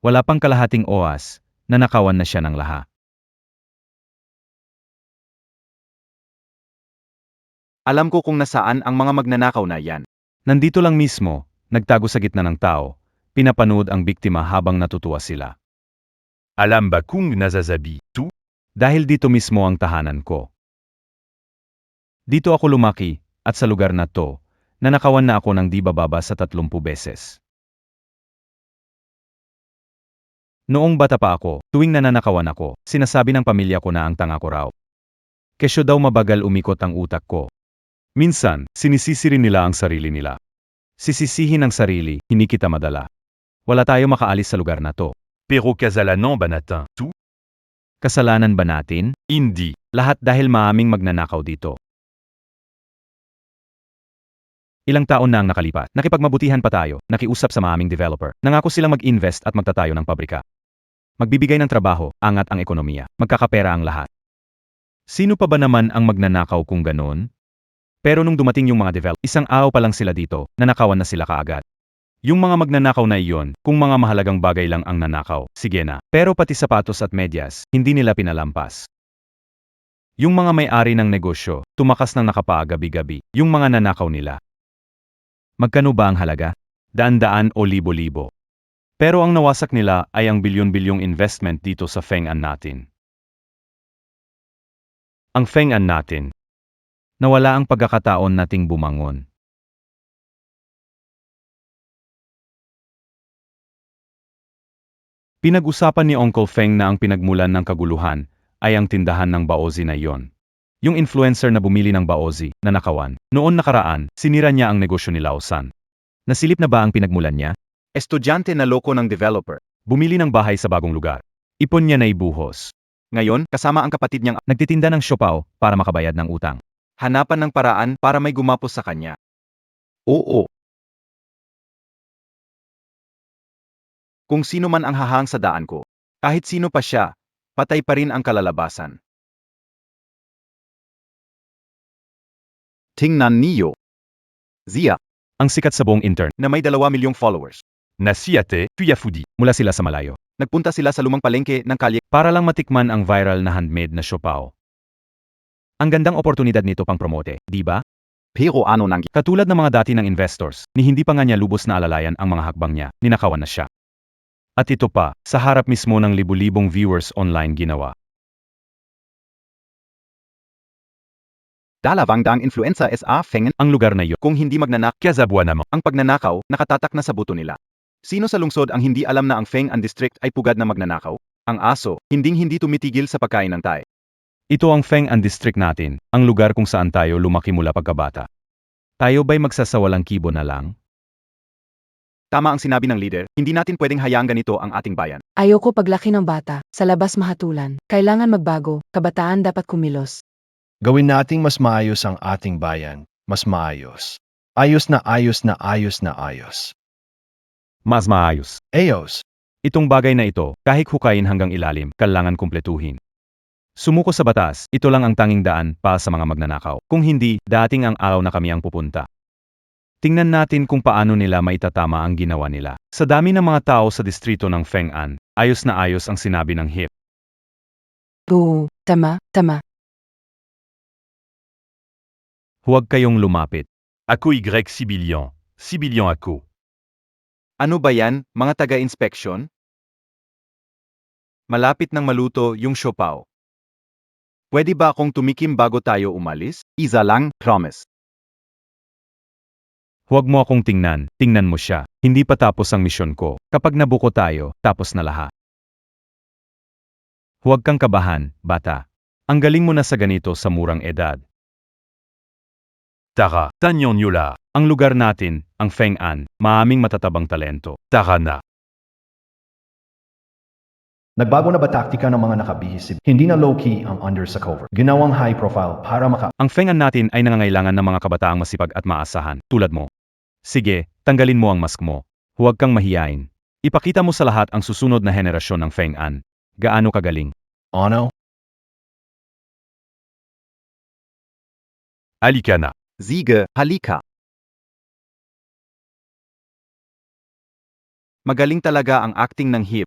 Wala pang kalahating oras, nanakawan na siya ng lahat. Alam ko kung nasaan ang mga magnanakaw na yan. Nandito lang mismo, nagtago sa gitna ng tao, pinapanood ang biktima habang natutuwa sila. Alam ba kung nazazabi, tu? Dahil dito mismo ang tahanan ko. Dito ako lumaki, at sa lugar na to, nanakawan na ako ng di bababa sa 30 beses. Noong bata pa ako, tuwing nananakawan ako, sinasabi ng pamilya ko na ang tanga ko raw. Kesyo daw mabagal umikot ang utak ko. Minsan, sinisisi rin nila ang sarili nila. Sisisihin ang sarili, hindi kita madala. Wala tayo makaalis sa lugar na to. Pero kasalanan ba natin, tu? Kasalanan ba natin? Hindi. Lahat dahil maaming magnanakaw dito. Ilang taon na ang nakalipas, nakipagmabutihan pa tayo, nakiusap sa maaming developer. Nangako silang mag-invest at magtatayo ng pabrika. Magbibigay ng trabaho, angat ang ekonomiya, magkakapera ang lahat. Sino pa ba naman ang magnanakaw kung ganon? Pero nung dumating yung mga developer, isang araw pa lang sila dito, nanakawan na sila kaagad. Yung mga magnanakaw na iyon, kung mga mahalagang bagay lang ang nanakaw, sige na. Pero pati sapatos at medyas, hindi nila pinalampas. Yung mga may-ari ng negosyo, tumakas ng nakapaa gabi-gabi, yung mga nanakaw nila. Magkano ba ang halaga? Daan-daan o libo-libo. Pero ang nawasak nila ay ang bilyon-bilyong investment dito sa Feng An natin. Ang Feng An natin. Nawala ang pagkakataon nating bumangon. Pinag-usapan ni Uncle Feng na ang pinagmulan ng kaguluhan ay ang tindahan ng baozi na iyon. Yung influencer na bumili ng baozi, nanakawan. Noon nakaraan, sinira niya ang negosyo ni Lao San. Nasilip na ba ang pinagmulan niya? Estudyante na loko ng developer. Bumili ng bahay sa bagong lugar. Ipon niya na ibuhos. Ngayon, kasama ang kapatid niyang Nagtitinda ng siopaw para makabayad ng utang. hanapan ng paraan para may gumapos sa kanya. Oo. Kung sino man ang hahang sa daan ko, kahit sino pa siya, patay pa rin ang kalalabasan. Tingnan niyo. Zia, Ang sikat sa buong intern, na may 2 milyong followers. Nasiate, tuyafudi. mula sila sa malayo. Nagpunta sila sa lumang palengke ng kalye. Para lang matikman ang viral na handmade na siopaw. Ang gandang oportunidad nito pang promote, di ba? Pero ano nang Katulad ng mga dati ng investors, ni hindi pa nga niya lubos na alalayan ang mga hakbang niya, ninakawan na siya. At ito pa, sa harap mismo ng libu-libong viewers online ginawa. dalawang influenza SA Fengen Ang lugar na iyon, kung hindi magnanak. Kazabwa naman. Ang pagnanakaw, nakatatak na sa buto nila. Sino sa lungsod ang hindi alam na ang Feng An District ay pugad na magnanakaw? Ang aso, hindi tumitigil sa pagkain ng tae. ito ang Feng An District natin, ang lugar kung saan tayo lumaki mula pagkabata. Tayo ba'y magsasawalang kibo na lang? Tama ang sinabi ng leader, hindi natin pwedeng hayaang ganito ang ating bayan. Ayoko paglaki ng bata, sa labas mahatulan. Kailangan magbago, kabataan dapat kumilos. Gawin nating mas maayos ang ating bayan, mas maayos. Ayos na ayos na ayos na ayos. Mas maayos. Ayos. Itong bagay na ito, kahit hukayin hanggang ilalim, kailangan kumpletuhin. Sumuko sa batas, ito lang ang tanging daan para sa mga magnanakaw. Kung hindi, dating ang araw na kami ang pupunta. Tingnan natin kung paano nila maitatama ang ginawa nila. Sa dami ng mga tao sa distrito ng Feng An, ayos na ayos ang sinabi ng hip. Oo, tama. Huwag kayong lumapit. Ako Y 6 billion. 6 billion ako. Ano ba yan, mga taga-inspeksyon? Malapit nang maluto yung siopaw. Pwede ba akong tumikim bago tayo umalis? Isa lang, promise. Huwag mo akong tingnan mo siya. Hindi pa tapos ang misyon ko. Kapag nabuko tayo, tapos na lahat. Huwag kang kabahan, bata. Ang galing mo na sa ganito sa murang edad. Tara, tanyon nyo la. Ang lugar natin, ang Feng An, maaming matatabang talento. Tara na. Nagbago na ba taktika ng mga nakabihis? Hindi na low-key ang under sa cover. Ginawang high profile para Ang Feng An natin ay nangangailangan ng mga kabataang masipag at maasahan, tulad mo. Sige, tanggalin mo ang mask mo. Huwag kang mahiyain. Ipakita mo sa lahat ang susunod na henerasyon ng Feng An. Gaano kagaling. Ano? Alikana. Sige, halika. Magaling talaga ang acting ng Hip.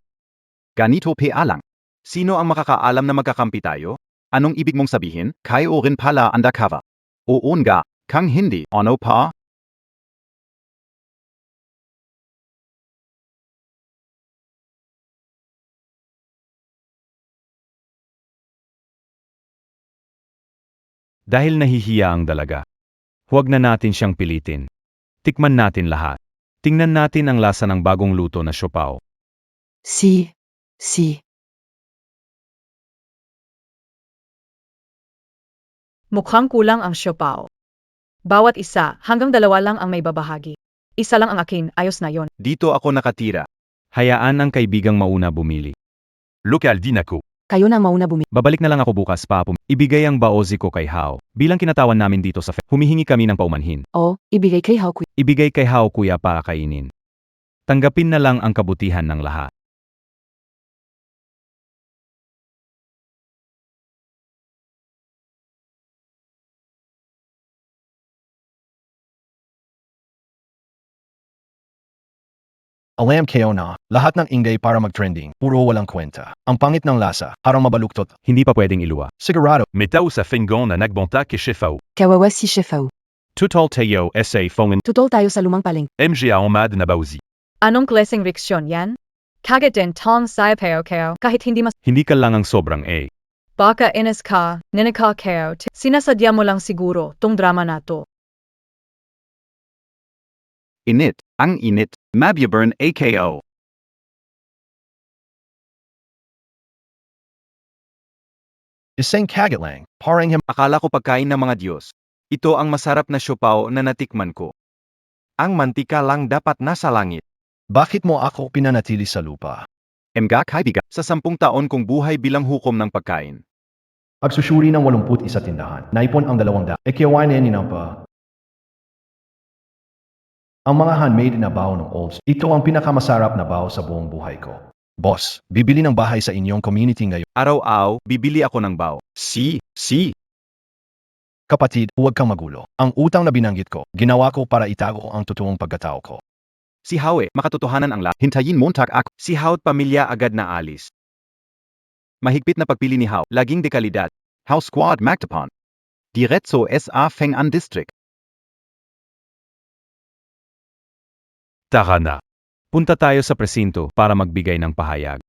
Ganito pa lang. Sino ang makakaalam na magkakampi tayo? Anong ibig mong sabihin? Kayo rin pala undercover. Oo nga, kang hindi, ano pa? Dahil nahihiya ang dalaga. Huwag na natin siyang pilitin. Tikman natin lahat. Tingnan natin ang lasa ng bagong luto na siopaw. Si. Mukhang kulang ang siopaw. Bawat isa, hanggang 2 lang ang may babahagi. Isa lang ang akin, ayos na yon. Dito ako nakatira. Hayaan ang kaibigang mauna bumili. Local Dinaco. Kayo na mauna bumili. Babalik na lang ako bukas pa. Ibigay ang baozi ko kay Hao. Bilang kinatawan namin dito sa humihingi kami ng paumanhin. O, ibigay kay Hao. Ibigay kay Hao kuya para kainin. Tanggapin na lang ang kabutihan ng lahat. Alam kayo na, lahat ng ingay para mag-trending, puro walang kwenta. Ang pangit ng lasa, parang mabaluktot. Hindi pa pwedeng iluwa. Sigurado, Metao sa fingon na nagbonta kay Shefao. Kawawa si Shefao. Total tayo sa fongen Tutol tayo sa lumang paling. MGA omad na bauzi. Anong klaseng riksyon yan? Kagat din tong sa peo kahit hindi mas Hindi ka lang ang sobrang A. baka inis ka, ninaka keo, sinasadya mo lang siguro tong drama na to. Init, ang init, Mabuburn AKO. isang kagat lang, parang him. Akala ko pagkain ng mga Diyos. Ito ang masarap na siopaw na natikman ko. Ang mantika lang dapat nasa langit. Bakit mo ako pinanatili sa lupa? Mga kaibigan, sa 10 taon kong buhay bilang hukom ng pagkain. Pagsusuri ng 81 tindahan, naipon ang 200. Ekiyawain ni pa. Ang mga handmade na baho ng Olds, ito ang pinakamasarap na baho sa buong buhay ko. Boss, bibili ng bahay sa inyong community ngayon. Araw-araw, bibili ako ng bao. Si. Kapatid, huwag kang magulo. Ang utang na binanggit ko, ginawa ko para itago ang totoong pagkatao ko. Si Howe, makatotohanan ang lahat. Hintayin montag ako. Si Howe pamilya agad na alis. Mahigpit na pagpili ni Howe, laging dekalidad. Howe Squad Mactapon. Diretso SA Feng An District. Tara na. Punta tayo sa presinto para magbigay ng pahayag.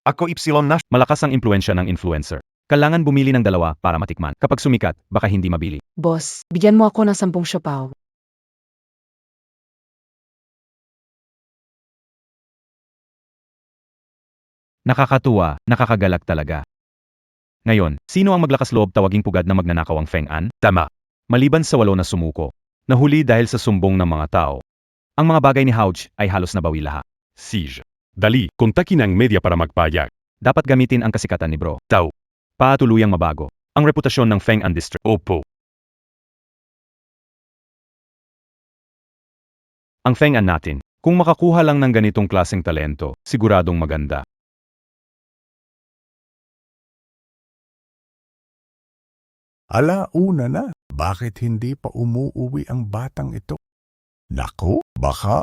Ako Y na Malakas ang impluensya ng influencer. Kailangan bumili ng 2 para matikman. Kapag sumikat, baka hindi mabili. Boss, bigyan mo ako ng 10 siopaw. Nakakatuwa, nakakagalak talaga. Ngayon, sino ang maglakas loob tawaging pugad na magnanakaw ang Feng An? Tama. Maliban sa 8 na sumuko. Nahuli dahil sa sumbong ng mga tao. Ang mga bagay ni Houch ay halos nabawi lahat. Sige. Dali, kontakin ang media para magpayag. Dapat gamitin ang kasikatan ni Bro. Tao. Patuluyang mabago ang reputasyon ng Feng An District. Opo. Ang Feng An natin, kung makakuha lang ng ganitong klaseng talento, siguradong maganda. Alauna na. Bakit hindi pa umuuwi ang batang ito? Naku, baka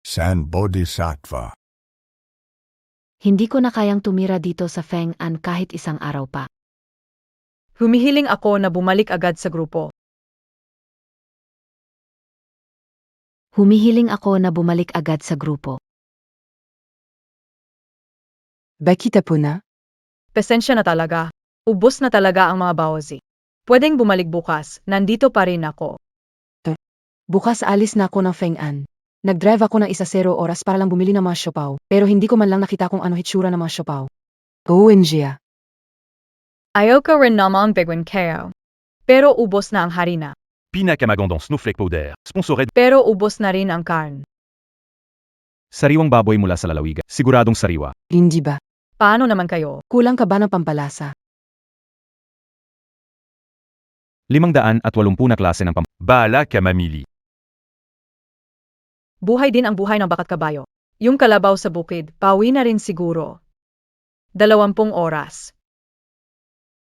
San Bodhisattva. Hindi ko na kayang tumira dito sa Feng An kahit isang araw pa. Humihiling ako na bumalik agad sa grupo. Humihiling ako na bumalik agad sa grupo. Bakit po na? Pasensya na talaga. Ubos na talaga ang mga baozi. Pwedeng bumalik bukas, nandito pa rin ako. Bukas alis na ako ng Feng An. Nag-drive ako ng 1-0 oras para lang bumili ng mga siopaw, pero hindi ko man lang nakita kung ano hitsura ng mga siopaw. OMG. Ayaw ka rin namang bigwin kayo. Pero ubos na ang harina. Pinakamagandang snowflake powder. Sponsored. Pero ubos na rin ang karn. Sariwang baboy mula sa lalawigan. Siguradong sariwa. Hindi ba? Paano naman kayo? Kulang ka ba ng pampalasa? 580 na klase ng Bahala ka mamili. Buhay din ang buhay ng bakat kabayo. Yung kalabaw sa bukid, pawi na rin siguro. 20 oras.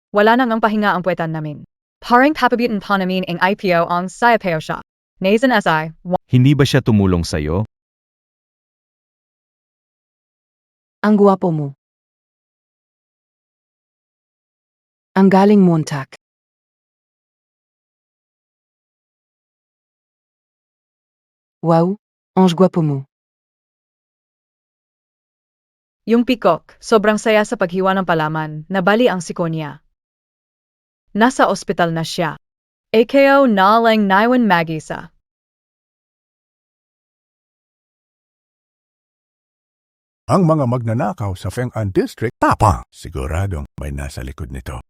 Wala nang ang pahinga ang puwetan namin. Parang papabitin pa namin ang IPO ang sayapeo siya. Nazen SI, Hindi ba siya tumulong sa'yo? Ang guwapo mo. Ang galing montak. Wow, ang guwapo mo. yung pikok, sobrang saya sa paghiwa ng palaman, nabali ang siko niya. Nasa ospital na siya. AKO na lang naiwan mag-isa. Ang mga magnanakaw sa Feng'an District, tapang! Siguradong may nasa likod nito.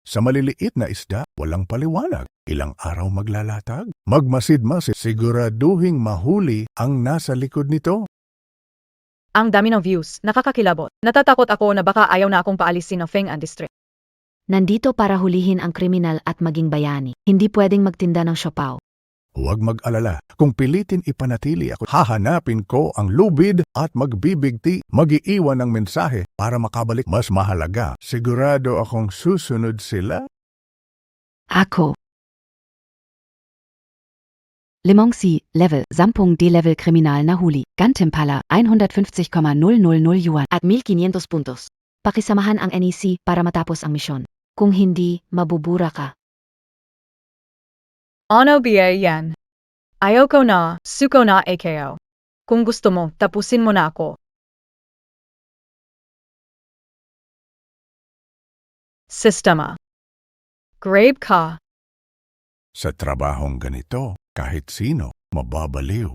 Sa maliliit na isda, walang paliwanag. Ilang araw maglalatag? Magmasid-masid, siguraduhing mahuli ang nasa likod nito. Ang dami ng views, nakakakilabot. Natatakot ako na baka ayaw na akong paalisin ng Feng'an District. Nandito para hulihin ang kriminal at maging bayani. Hindi pwedeng magtinda ng siopaw. Huwag mag-alala. Kung pilitin ipanatili ako, hahanapin ko ang lubid at magbibigti, mag-iiwan ng mensahe para makabalik. Mas mahalaga, sigurado akong susunod sila. Ako. Limongsi, Level, Sampung D-Level Kriminal na huli, Gantimpala, 150,000 yuan at 1,500 puntos. Pakisamahan ang NEC para matapos ang misyon. Kung hindi, mabubura ka. Ano ba yan? Ayoko na, suko na AKO. Kung gusto mo, tapusin mo na ako. Sistema. Grave ka. Sa trabahong ganito, kahit sino, mababaliw.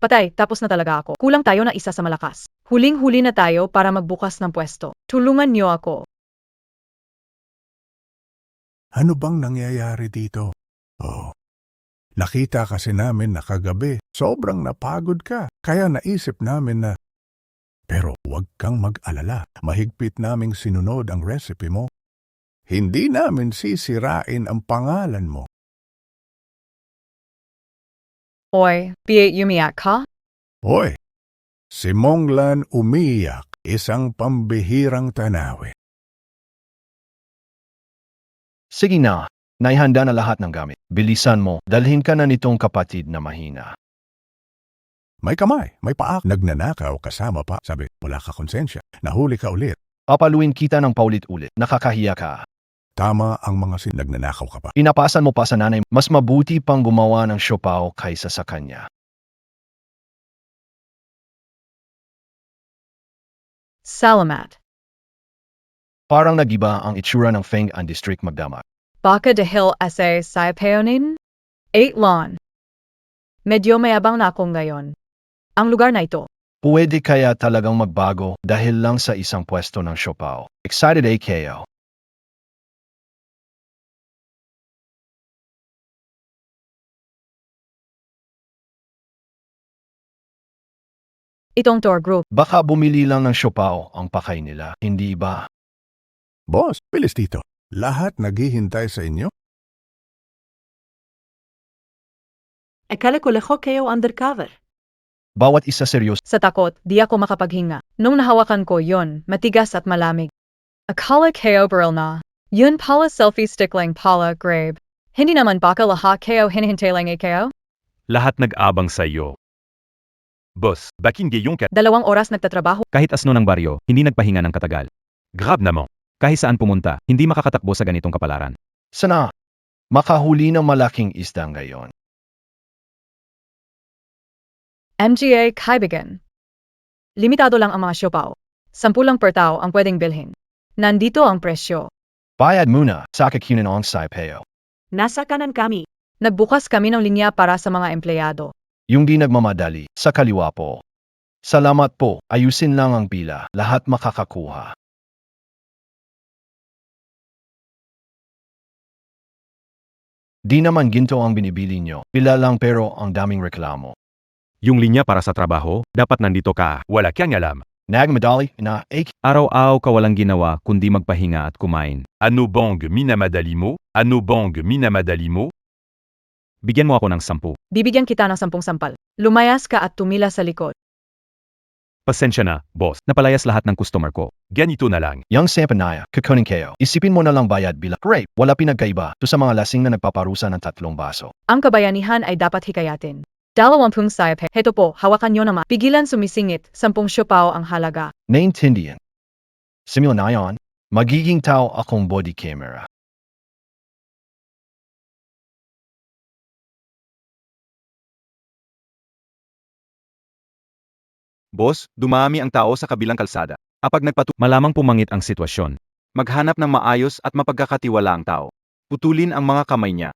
Patay, tapos na talaga ako. Kulang tayo na isa sa malakas. Huling-huli na tayo para magbukas ng pwesto. Tulungan niyo ako. Ano bang nangyayari dito? Oh, nakita kasi namin na kagabi, sobrang napagod ka, kaya naisip namin na, pero huwag kang mag-alala, mahigpit naming sinunod ang recipe mo. Hindi namin sisirain ang pangalan mo. Oy, biye yumiyak ka? Hoy, si Monglan umiyak, isang pambihirang tanawin. Sige na, naihanda na lahat ng gamit. Bilisan mo, dalhin ka na nitong kapatid na mahina. May kamay, may paa, nagnanakaw kasama pa. Sabi, wala ka konsensya, nahuli ka ulit. Papaluin kita ng paulit-ulit, nakakahiya ka. Tama ang mga nagnanakaw ka pa. Pinapasan mo pa sa nanay, mas mabuti pang gumawa ng siopaw kaysa sa kanya. Salamat. Parang nagiba ang itsura ng Feng'an District magdamag. Baka dahil sa saypayonin? 8 lawn. Medyo mayabang na ako ngayon. Ang lugar na ito. Pwede kaya talagang magbago dahil lang sa isang pwesto ng siopaw. Excited AKO. Itong tour group. Baka bumili lang ng siopaw ang pakay nila, hindi ba? Boss, bilis dito. Lahat naghihintay sa inyo? Akala ko laho kayo undercover. Bawat isa seryoso. Sa takot, di ako makapaghinga. Nung nahawakan ko yon, matigas at malamig. Akala kayo baril na. Yun pala selfie stick lang pala, grave. Hindi naman baka lahat kayo hinihintay lang kayo? Lahat nag-abang sa iyo. Boss, baking gayong ka. 2 oras nagtatrabaho. Kahit asno ng baryo, hindi nagpahinga ng katagal. Grab naman. Kahit saan pumunta, hindi makakatakbo sa ganitong kapalaran. Sana, makahuli ng malaking isda ngayon. MGA kaibigan. Limitado lang ang mga siopaw. 10 lang per tao ang pwedeng bilhin. Nandito ang presyo. Bayad muna sa kakunan ang saypayo. Nasa kanan kami. Nagbukas kami ng linya para sa mga empleyado. Yung di nagmamadali, sa kaliwa po. Salamat po, ayusin lang ang pila, lahat makakakuha. Di naman ginto ang binibili nyo, pila lang pero ang daming reklamo. Yung linya para sa trabaho, dapat nandito ka. Wala kang alam. Nagmadali na Araw-araw ka walang ginawa kundi magpahinga at kumain. Ano bang minamadali mo? Ano bang minamadali mo? Bigyan mo ako ng 10. Bibigyan kita ng 10 sampal. Lumayas ka at tumila sa likod. Pasensya na, boss. Napalayas lahat ng customer ko. Ganito na lang. Yang Sampanaya, kukunin kayo. Isipin mo na lang bayad bilang grape. Wala pinagkaiba to sa mga lasing na nagpaparusa ng 3 baso. Ang kabayanihan ay dapat hikayatin. 20 sayap. Heto po, hawakan nyo naman. Pigilan sumisingit, 10 siopaw ang halaga. Naintindihan. Simula na yon, magiging tao akong body camera. Boss, dumami ang tao sa kabilang kalsada. Kapag Malamang pumangit ang sitwasyon. maghanap ng maayos at mapagkakatiwala ang tao. Putulin ang mga kamay niya.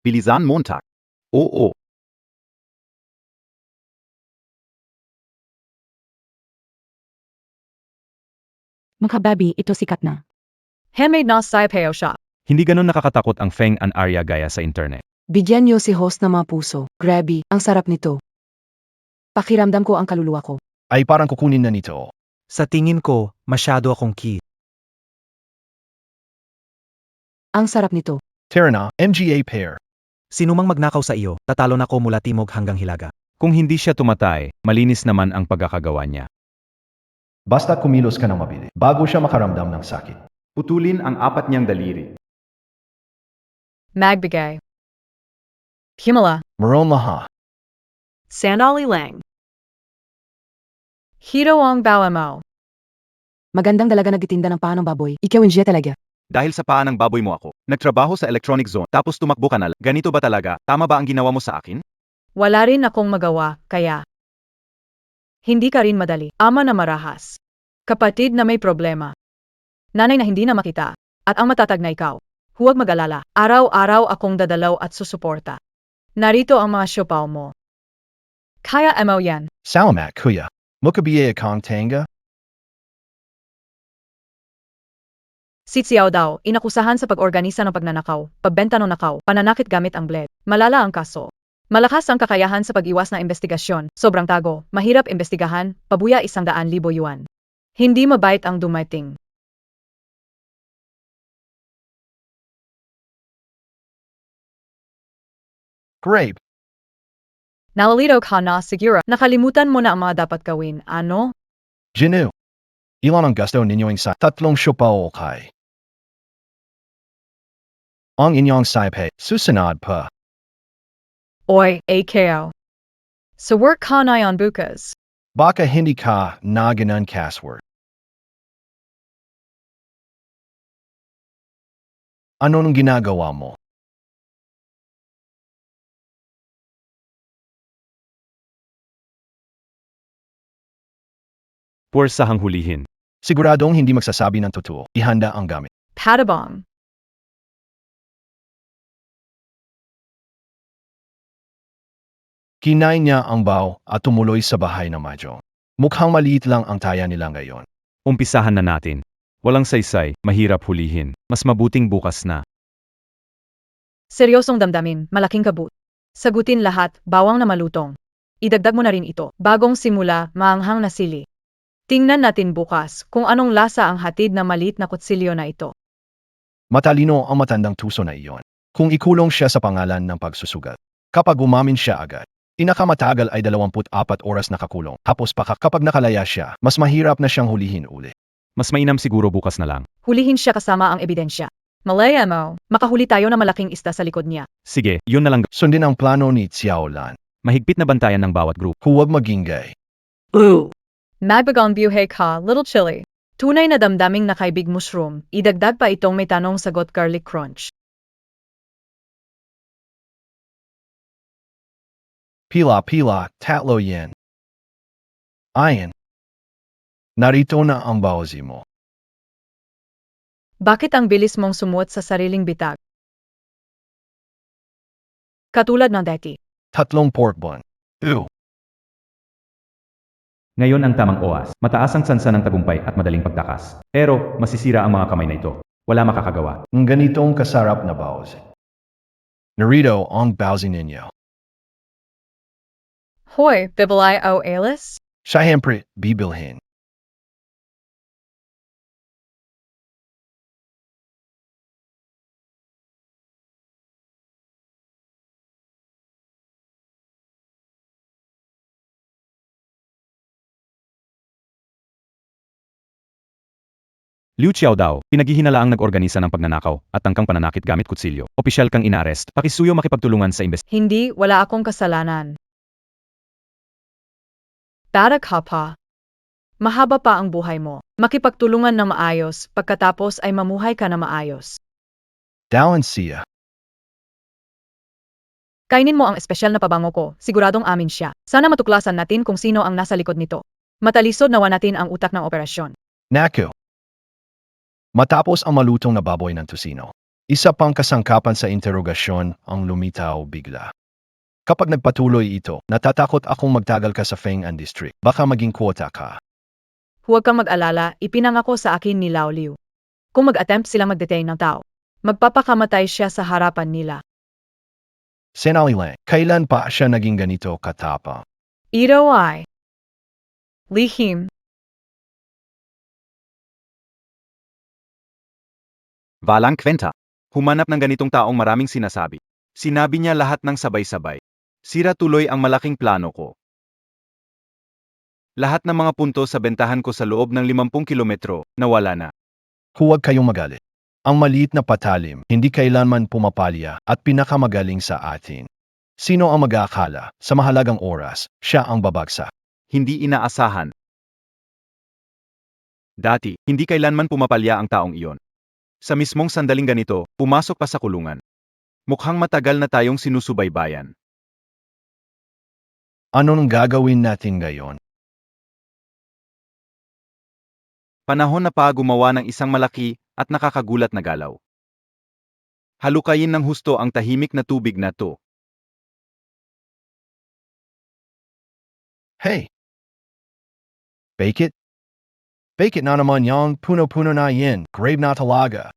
Bilisan montak. Oo. Mga babi, ito sikat na. Handmade na sayap siya. Hindi ganun nakakatakot ang Feng and Arya gaya sa internet. Bigyan niyo si host ng mga puso. Grabe, ang sarap nito. Pakiramdam ko ang kaluluwa ko. Ay parang kukunin na nito. Sa tingin ko, masyado akong key. Ang sarap nito. Tara na, MGA pair. Sinumang magnakaw sa iyo, tatalon ako mula timog hanggang hilaga. Kung hindi siya tumatay, malinis naman ang pagkakagawa niya. Basta kumilos ka ng mabili, bago siya makaramdam ng sakit. Putulin ang 4 niyang daliri. Magbigay. Himala. Maroon laha. Sandali lang. Hito ang bawa mo. Magandang dalaga nagtitinda ng paa ng baboy. Ikaw hindi talaga. Dahil sa paa ng baboy mo ako, nagtrabaho sa electronic zone tapos tumakbo ka na lang. Ganito ba talaga? Tama ba ang ginawa mo sa akin? Wala rin akong magawa, kaya. Hindi ka rin madali. Ama na marahas. Kapatid na may problema. Nanay na hindi na makita. At ang matatag na ikaw. Huwag mag-alala. Araw-araw akong dadalaw at susuporta. Narito ang mga siopaw mo. Kaya mo yan. Salamat, kuya. Mukabiye akong tanga? Si Xiao daw, inakusahan sa pag-organisa ng pagnanakaw, pagbenta ng nakaw, pananakit gamit ang bled. Malala ang kaso. Malakas ang kakayahan sa pag-iwas na investigasyon, sobrang tago, mahirap imbestigahan, pabuya 100,000 yuan. Hindi mabait ang dumating. Grape. Nalalito ka na siguro, nakalimutan mo na ang mga dapat gawin, ano? Jinu. Ilan ang gusto ninyo'ng sa 3 siopaw kay. Ang inyong saipe, susunod pa. Oy, AKO. Sa work ka na yon bukas. Baka hindi ka na ganun kasword. Ano nang ginagawa mo? Puwersahang hulihin. Siguradong hindi magsasabi ng totoo. Ihanda ang gamit. Patabong. Kinain niya ang bao at tumuloy sa bahay ng Mahjong. Mukhang maliit lang ang taya nila ngayon. Umpisahan na natin. Walang saysay, mahirap hulihin. Mas mabuting bukas na. Seryosong damdamin, malaking kabut. Sagutin lahat, bawang na malutong. Idagdag mo na rin ito. Bagong simula, maanghang na sili. Tingnan natin bukas kung anong lasa ang hatid na maliit na kutsilyo na ito. Matalino ang matandang tuso na iyon. Kung ikulong siya sa pangalan ng pagsusugal. Kapag umamin siya agad, pinakamatagal ay 24 oras nakakulong. Tapos kapag nakalaya siya, mas mahirap na siyang hulihin uli. Mas mainam siguro bukas na lang. Hulihin siya kasama ang ebidensya. Malaya mo, makahuli tayo ng malaking isda sa likod niya. Sige, yun na lang. Sundin ang plano ni Xiao Lan. Mahigpit na bantayan ng bawat group. Huwag magingay. Ooh. Magbagang buhay ka, little chili. Tunay na damdaming nakaibig mushroom, idagdag pa itong may tanong-sagot garlic crunch. Pila, tatlo yen. Ayan. Narito na ang bawsi mo. Bakit ang bilis mong sumuot sa sariling bitag? Katulad ng dati. 3 pork bun. Ew. Ngayon ang tamang oras. Mataas ang tsansa ng tagumpay at madaling pagtakas. Pero, masisira ang mga kamay na ito. Wala makakagawa. Ang ganitong kasarap na bawsi. Narito ang bawsi ninyo. Hoy, bibilay o alis? Siyempre, bibilhin. Liu Xiao daw, pinaghihinalaang nag-organisa ng pagnanakaw at tangkang pananakit gamit kutsilyo. Opisyal kang inaarest. Pakisuyo makipagtulungan sa Hindi, wala akong kasalanan. Para ka pa. Mahaba pa ang buhay mo. Makipagtulungan na maayos, pagkatapos ay mamuhay ka na maayos. Dawan siya. Kainin mo ang espesyal na pabango ko, siguradong amin siya. Sana matuklasan natin kung sino ang nasa likod nito. Matalisod nawa natin ang utak ng operasyon. Naku. Matapos ang malutong na baboy ng tusino, isa pang kasangkapan sa interogasyon ang lumitaw bigla. Kapag nagpatuloy ito, natatakot akong magtagal ka sa Feng An District. Baka maging quota ka. Huwag kang mag-alala, ipinangako sa akin ni Lao Liu. Kung mag-attempt silang mag-detain ng tao, magpapakamatay siya sa harapan nila. Senali lang, kailan pa siya naging ganito katapang? Ito ay lihim. Walang kwenta. Humanap ng ganitong taong maraming sinasabi. Sinabi niya lahat ng sabay-sabay. Sira tuloy ang malaking plano ko. Lahat ng mga punto sa bentahan ko sa loob ng 50 kilometro, nawala na. Huwag kayong magalit. Ang maliit na patalim, hindi kailanman pumapalya at pinakamagaling sa atin. Sino ang mag-aakala, sa mahalagang oras, siya ang babagsak? Hindi inaasahan. Dati, hindi kailanman pumapalya ang taong iyon. Sa mismong sandaling ganito, pumasok pa sa kulungan. Mukhang matagal na tayong sinusubaybayan. Anong gagawin natin ngayon? Panahon na pa gumawa ng isang malaki at nakakagulat na galaw. Halukayin ng husto ang tahimik na tubig na to. Hey! Bake it? Bake it na naman yung puno-puno na yin, grave na talaga.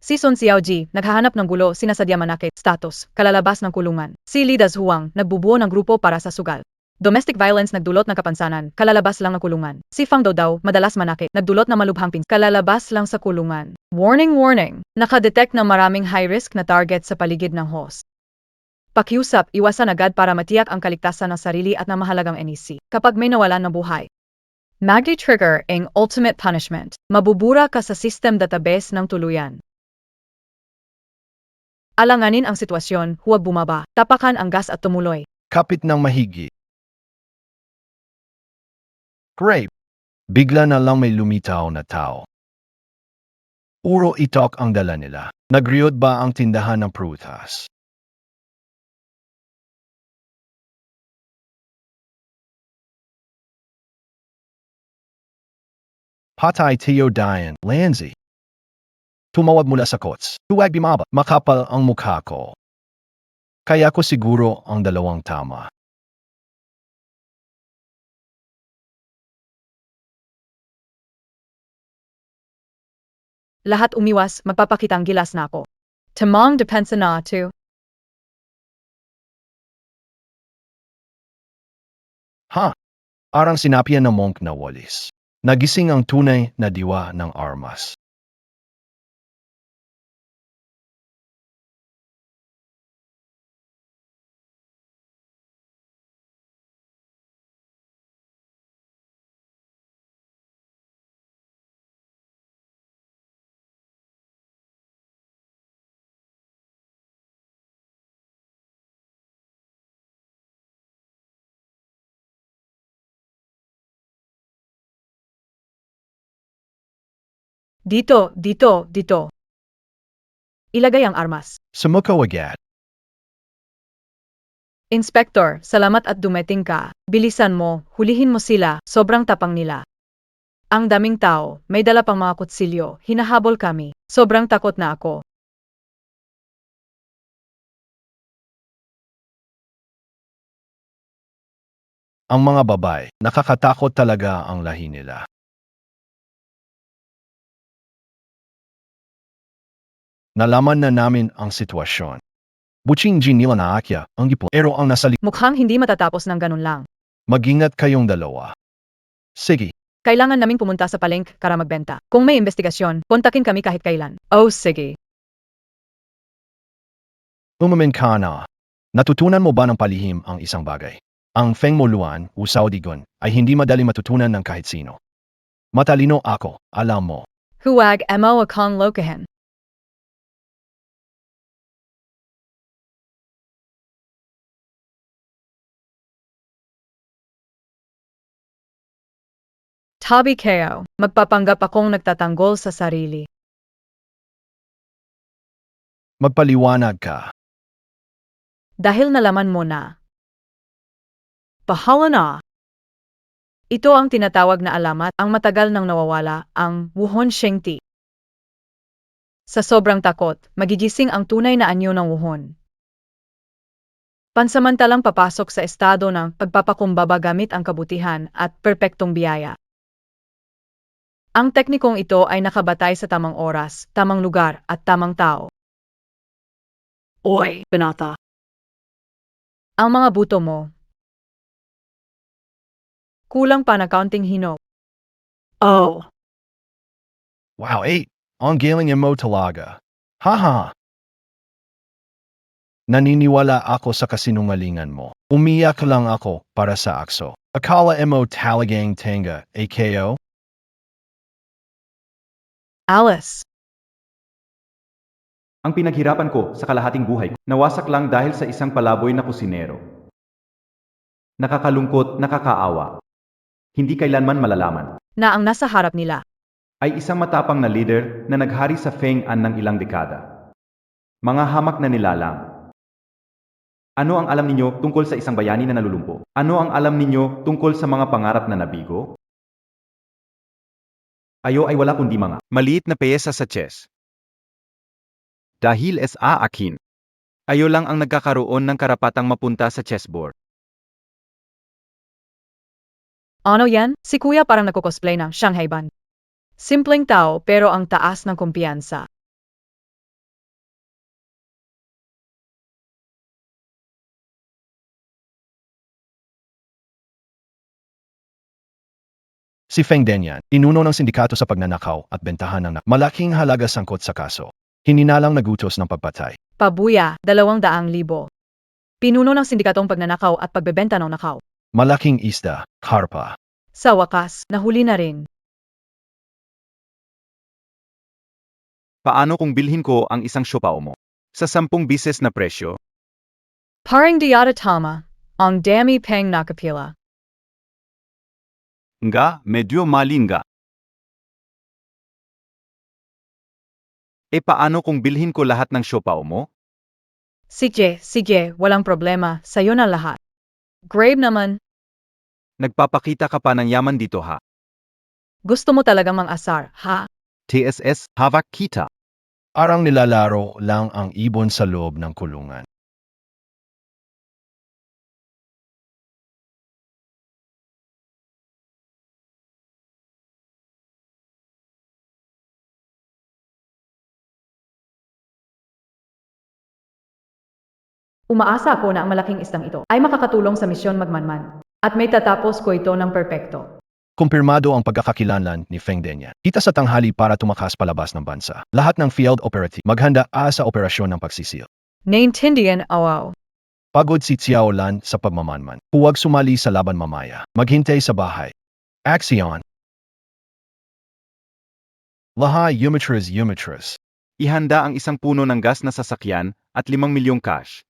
Si Sun Xiaoji, naghahanap ng gulo, sinasadya manakit, status, kalalabas ng kulungan. Si Li Dazhuang, nagbubuo ng grupo para sa sugal. Domestic violence nagdulot ng kapansanan, kalalabas lang ng kulungan. Si Fang Dou, madalas manakit, nagdulot ng malubhang kalalabas lang sa kulungan. Warning, warning! Nakadetect ng maraming high-risk na target sa paligid ng host. Pakiusap, iwasan agad para matiyak ang kaligtasan ng sarili at ng mahalagang NEC. Kapag may nawalan ng buhay. Magdi-trigger ang ultimate punishment. Mabubura ka sa system database ng tuluyan. Alanganin ang sitwasyon, huwag bumaba. Tapakan ang gas at tumuloy. Kapit ng mahigit. Grave. Bigla na lang may lumitaw na tao. Puro itok ang dala nila. Nagriod ba ang tindahan ng prutas? Patay Teo Diane, Lanzi. Tumawag mula sa kots. Huwag bimaba. Makapal ang mukha ko. Kaya ko siguro ang dalawang tama. Lahat umiwas, magpapakitang gilas na ako. Tamang depensa na to. Ha? Arang sinapian ng monk na walis. Nagising ang tunay na diwa ng armas. Dito, dito, dito. Ilagay ang armas. Sumuko agad. Inspector, salamat at dumating ka. Bilisan mo, hulihin mo sila, sobrang tapang nila. Ang daming tao, may dala pang mga kutsilyo, hinahabol kami. Sobrang takot na ako. Ang mga babae, nakakatakot talaga ang lahi nila. Nalaman na namin ang sitwasyon. Buching nila na akya ang gipon. Pero ang nasa Mukhang hindi matatapos ng ganun lang. Mag-ingat kayong dalawa. Sige, Kailangan naming pumunta sa palengke para magbenta. Kung may investigasyon, kontakin kami kahit kailan. Oh, sige. umamin ka na. Natutunan mo ba ng palihim ang isang bagay? Ang Feng Moluan, Usaw Digon, ay hindi madali matutunan ng kahit sino. Matalino ako, alam mo. Huwag mo akong lokahin. Tabi kayo, magpapanggap akong nagtatanggol sa sarili. Magpaliwanag ka. Dahil nalaman mo na. Bahala na. Ito ang tinatawag na alamat, ang matagal nang nawawala, ang wuhon shengti. Sa sobrang takot, magigising ang tunay na anyo ng wuhon. Pansamantalang papasok sa estado ng pagpapakumbaba gamit ang kabutihan at perpektong biyaya. Ang teknikong ito ay nakabatay sa tamang oras, tamang lugar, at tamang tao. Oy, binata. Ang mga buto mo. Kulang pa na kaunting hinog. Oh, Wow, 8. Ang galing mo talaga. Haha. Naniniwala ako sa kasinungalingan mo. Umiyak lang ako para sa akso. Akala mo talagang tenga, AKO? Alice. Ang pinaghirapan ko sa kalahating buhay ko, nawasak lang dahil sa isang palaboy na kusinero. Nakakalungkot, nakakaawa. Hindi kailanman malalaman. Na ang nasa harap nila. Ay isang matapang na leader na naghari sa Feng An ng ilang dekada. Mga hamak na nilalang. Ano ang alam ninyo tungkol sa isang bayani na nalulumpo? Ano ang alam ninyo tungkol sa mga pangarap na nabigo? Ayo ay wala kundi mga maliit na piyesa sa chess. Dahil sa akin, ayo lang ang nagkakaroon ng karapatang mapunta sa chessboard. Ano yan? Si Kuya parang nagko-cosplay ng Shanghai Ban. Simpleng tao pero ang taas ng kumpiyansa. Si Feng Denyan, inuno ng sindikato sa pagnanakaw at bentahan ng malaking halaga sangkot sa kaso. Hininalang nagutos ng pagpatay. Pabuya, 200,000. Pinuno ng sindikatong pagnanakaw at pagbebenta ng nakaw. Malaking isda, karpa. Sa wakas, nahuli na rin. Paano kung bilhin ko ang isang siopaw mo? Sa 10 bises na presyo? Paring diata tama, ang dami pang nakapila. Nga, medyo malinga. E paano kung bilhin ko lahat ng siopaw mo? Sige, walang problema, sayo na lahat. Grave naman, Nagpapakita ka pa ng yaman dito ha. gusto mo talagang mang-asar, ha? TSS, hawak kita. Arang nilalaro lang ang ibon sa loob ng kulungan. Umaasa ako na ang malaking isdang ito ay makakatulong sa misyon magmanman. At may tatapos ko ito ng perpekto. Kumpirmado ang pagkakakilanlan ni Feng Denyan. Kita sa tanghali para tumakas palabas ng bansa. Lahat ng field operative maghanda sa operasyon ng pagsisil. Naintindihan, awaw. Pagod si Xiao Lan sa pagmamanman. Huwag sumali sa laban mamaya. Maghintay sa bahay. Action. Lahat Umitras. Ihanda ang isang puno ng gas na sasakyan at 5 milyong cash.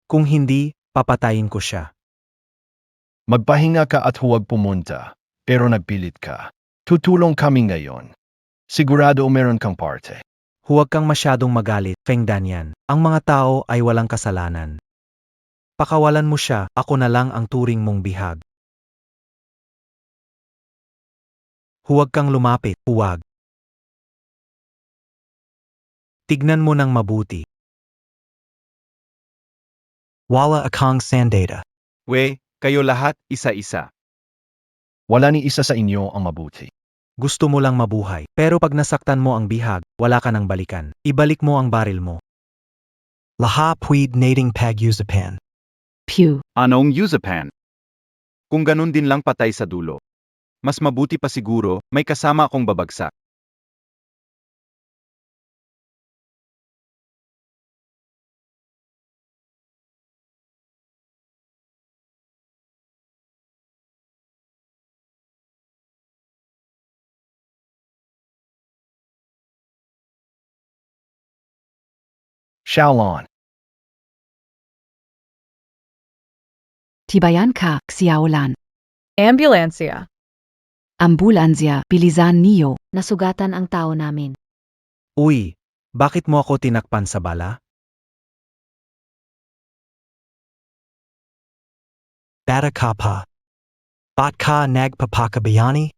Kung hindi, papatayin ko siya. Magpahinga ka at huwag pumunta. Pero nagpilit ka. Tutulong kami ngayon. Sigurado meron kang parte. Huwag kang masyadong magalit, Feng Danyan. Ang mga tao ay walang kasalanan. Pakawalan mo siya, ako na lang ang turing mong bihag. Huwag kang lumapit, huwag. Tignan mo ng mabuti. Wala akong sandata. We, Kayo lahat isa-isa. Wala ni isa sa inyo ang mabuti. Gusto mo lang mabuhay. Pero pag nasaktan mo ang bihag, wala ka nang balikan. Ibalik mo ang baril mo. Laha puid nading pag-usapan. Pew. Anong usapan? Kung ganun din lang patay sa dulo. Mas mabuti pa siguro, may kasama akong babagsak. Shaolon. Tibayan ka, Xiaolan. Ambulancia. Ambulansya, bilisan niyo. Nasugatan ang tao namin. Uy, bakit mo ako tinakpan sa bala? Bata ka pa. Ba't ka nagpapakabayani?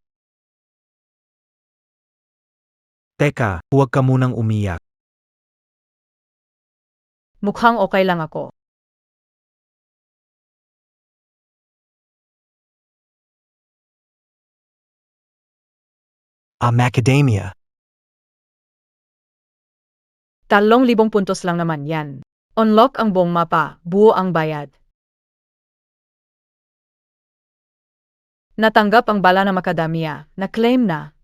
Teka, huwag ka munang umiyak. Mukhang okay lang ako. Macadamia. 3,000 puntos lang naman yan. Unlock ang buong mapa, buo ang bayad. Natanggap ang bala ng Macadamia, na-claim na.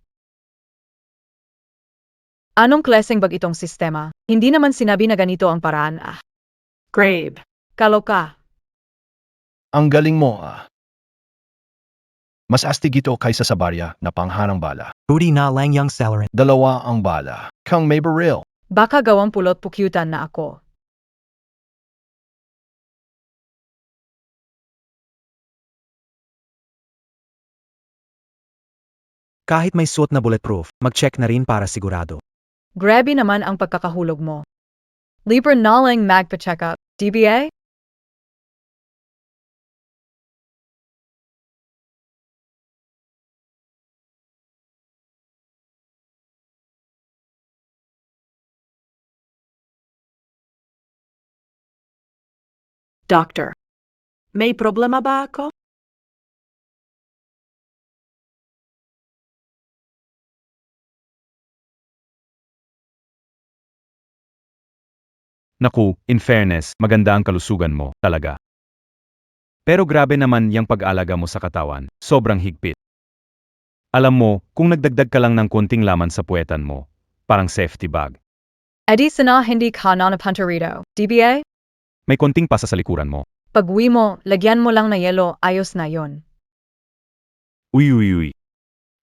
Anong klaseng bag itong sistema? Hindi naman sinabi na ganito ang paraan. Grabe. Kaloka. Ang galing mo Mas astig ito kaysa sa barya na panghanang bala. Rudy na lang yung salarin. 2 ang bala. Kang may baril. Baka gawang pulot pukyutan na ako. Kahit may suot na bulletproof, mag-check na rin para sigurado. Grabe naman ang pagkakahulog mo. Libre na lang magpa-check up, DBA? Doctor. May problema ba ako? Naku, in fairness, maganda ang kalusugan mo, talaga. Pero grabe naman yung pag-alaga mo sa katawan, sobrang higpit. Alam mo, kung nagdagdag ka lang ng konting laman sa puwetan mo, parang safety bag, Edi sana hindi ka na napunta rito, DBA? may konting pasa sa likuran mo. Pag-uwi mo, lagyan mo lang na yelo, ayos na yon. Uy uy uy.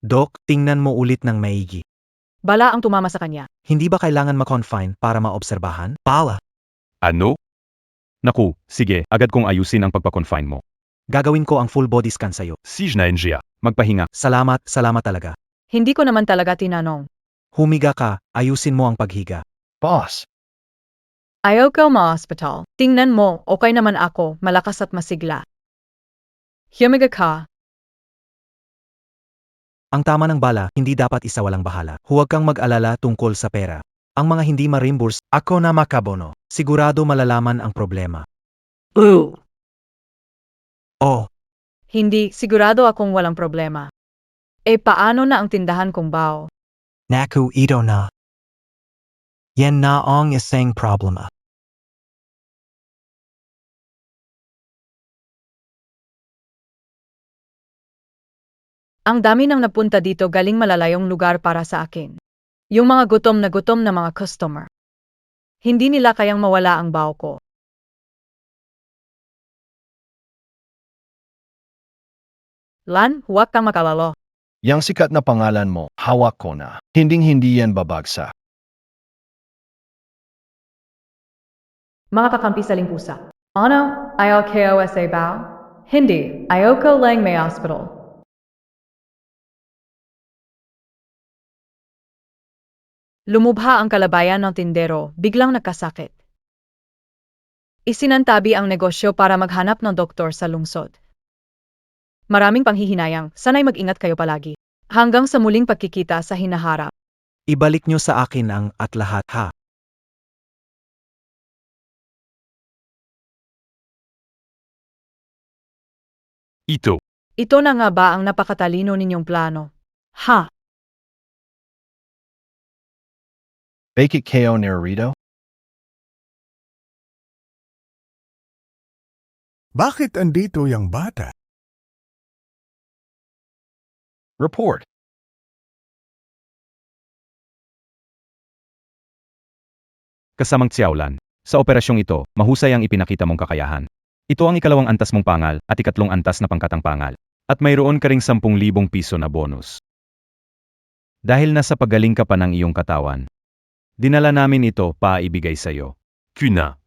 Doc, tingnan mo ulit ng maigi. Bala ang tumama sa kanya. Hindi ba kailangan ma-confine para maobserbahan? Pala. Ano? Naku, sige, agad kong ayusin ang pagpakonfine mo. Gagawin ko ang full body scan sa'yo. Sijna Njia. Magpahinga. Salamat talaga. Hindi ko naman talaga tinanong. Humiga ka, ayusin mo ang paghiga. Boss. Ayoko ma-hospital. Tingnan mo, okay naman ako, malakas at masigla. Humiga ka. Ang tama ng bala, hindi dapat isa walang bahala. Huwag kang mag-alala tungkol sa pera. Ang mga hindi ma-reimburse, ako na makabono. Sigurado malalaman ang problema. Ooh. Oh, Hindi, sigurado akong walang problema. E paano na ang tindahan kong bao? naku ito na. Yan na ang isang problema. Ang dami nang napunta dito galing malalayong lugar para sa akin. Yung mga gutom na mga customer. Hindi nila kayang mawala ang bao ko. Lan, huwag kang makalalo. Yang sikat na pangalan mo, hawak ko na. Hinding-hindi yan babagsak. Mga kakampi sa limpusa. Ano? Ayaw KOSA bao? Hindi, ayoko lang may hospital. Lumubha ang kalabayan ng tindero, biglang nakasakit. Isinantabi ang negosyo para maghanap ng doktor sa lungsod. Maraming panghihinayang, sana'y mag-ingat kayo palagi. Hanggang sa muling pagkikita sa hinaharap. Ibalik nyo sa akin ang at lahat ha. Ito. Ito na nga ba ang napakatalino ninyong plano? Ha? Bakit kayo narito? Bakit andito yung bata? Report. Kasamang Xiaolan, sa operasyong ito, mahusay ang ipinakita mong kakayahan. Ito ang ikalawang antas mong pangal at ikatlong antas na pangkatang pangal. At mayroon ka ring 10,000 piso na bonus. Dahil nasa pagaling ka pa ng iyong katawan, dinala namin ito pa ibigay sa iyo. Kuna.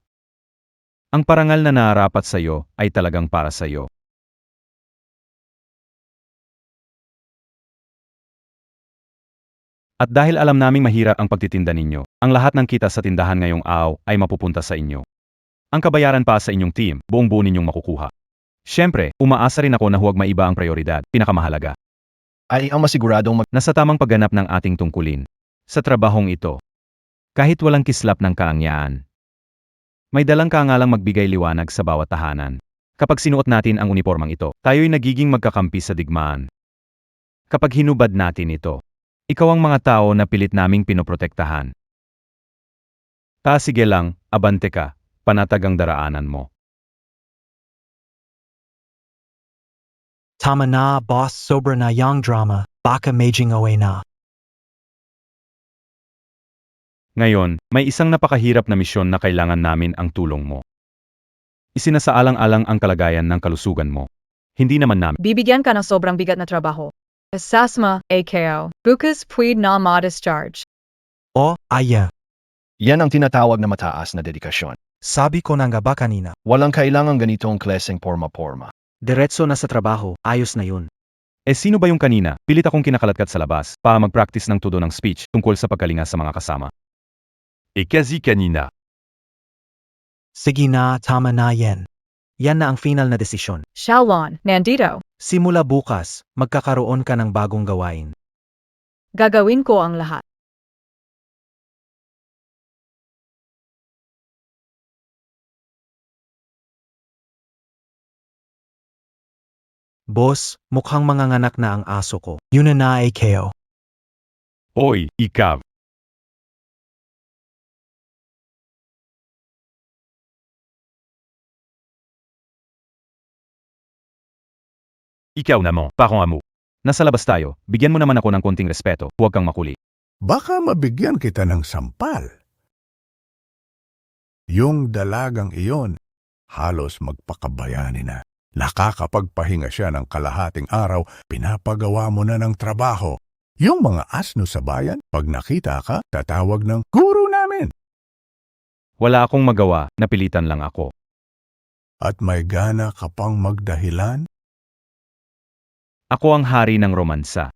Ang parangal na nararapat sa iyo ay talagang para sa iyo. At dahil alam naming mahirap ang pagtitinda ninyo, ang lahat ng kita sa tindahan ngayong araw ay mapupunta sa inyo. Ang kabayaran pa sa inyong team, buong-buo ninyong makukuha. Siyempre, umaasa rin ako na huwag maiba ang prioridad, pinakamahalaga. Ay ang masiguradong Nasa tamang pagganap ng ating tungkulin. Sa trabahong ito. Kahit walang kislap ng kaangyaan. May dalang kaangalang magbigay liwanag sa bawat tahanan. Kapag sinuot natin ang unipormang ito, tayo'y nagiging magkakampi sa digmaan. Kapag hinubad natin ito, ikaw ang mga tao na pilit naming pinoprotektahan. Sige lang, abante ka, panatag ang daraanan mo. Tama na, boss, sobra na yung drama. Baka maging away na. Ngayon, may isang napakahirap na misyon na kailangan namin ang tulong mo. Isinasaalang-alang ang kalagayan ng kalusugan mo. Hindi naman namin. Bibigyan ka ng sobrang bigat na trabaho. Sasma, AKO. Bukas puwid na ma-discharge. O, aya. yan ang tinatawag na mataas na dedikasyon. Sabi ko na nga ba kanina. Walang kailangang ganitong klaseng porma-porma. Diretso na sa trabaho, ayos na yun. Sino ba yung kanina? Pilit akong kinakalatkat sa labas, para mag-practice ng todo ng speech tungkol sa pagkalinga sa mga kasama. Kasi kanina. Sige na, tama na yan. Yan na ang final na desisyon. Xiaolon, nandito. Simula bukas, magkakaroon ka ng bagong gawain. Gagawin ko ang lahat. Boss, mukhang manganganak na ang aso ko. Yun na ay KO. Oy, ikaw. Ikaw naman, parang amo. Nasa labas tayo, bigyan mo naman ako ng konting respeto, huwag kang makuli. Baka mabigyan kita ng sampal. Yung dalagang iyon, halos magpakabayani na. Nakakapagpahinga siya ng kalahating araw, pinapagawa mo na ng trabaho. Yung mga asno sa bayan, pag nakita ka, tatawag ng guru namin. Wala akong magawa, napilitan lang ako. At may gana ka pang magdahilan, Ako ang hari ng romansa.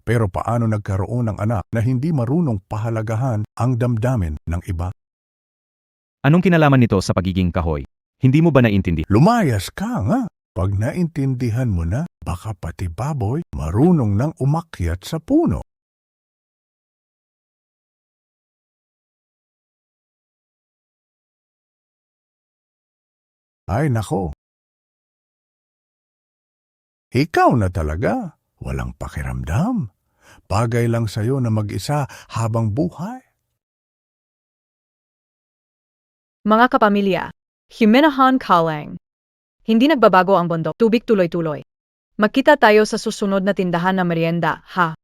pero paano nagkaroon ng anak na hindi marunong pahalagahan ang damdamin ng iba? Anong kinalaman nito sa pagiging kahoy? Hindi mo ba naintindi? Lumayas ka nga. Pag naintindihan mo na, baka pati baboy marunong nang umakyat sa puno. Ay nako. Ikaw na talaga. Walang pakiramdam. Bagay lang sa'yo na mag-isa habang buhay. Mga kapamilya, Himenahan Kaleng. Hindi nagbabago ang bundok, tubig tuloy-tuloy. Magkita tayo sa susunod na tindahan na merienda, ha?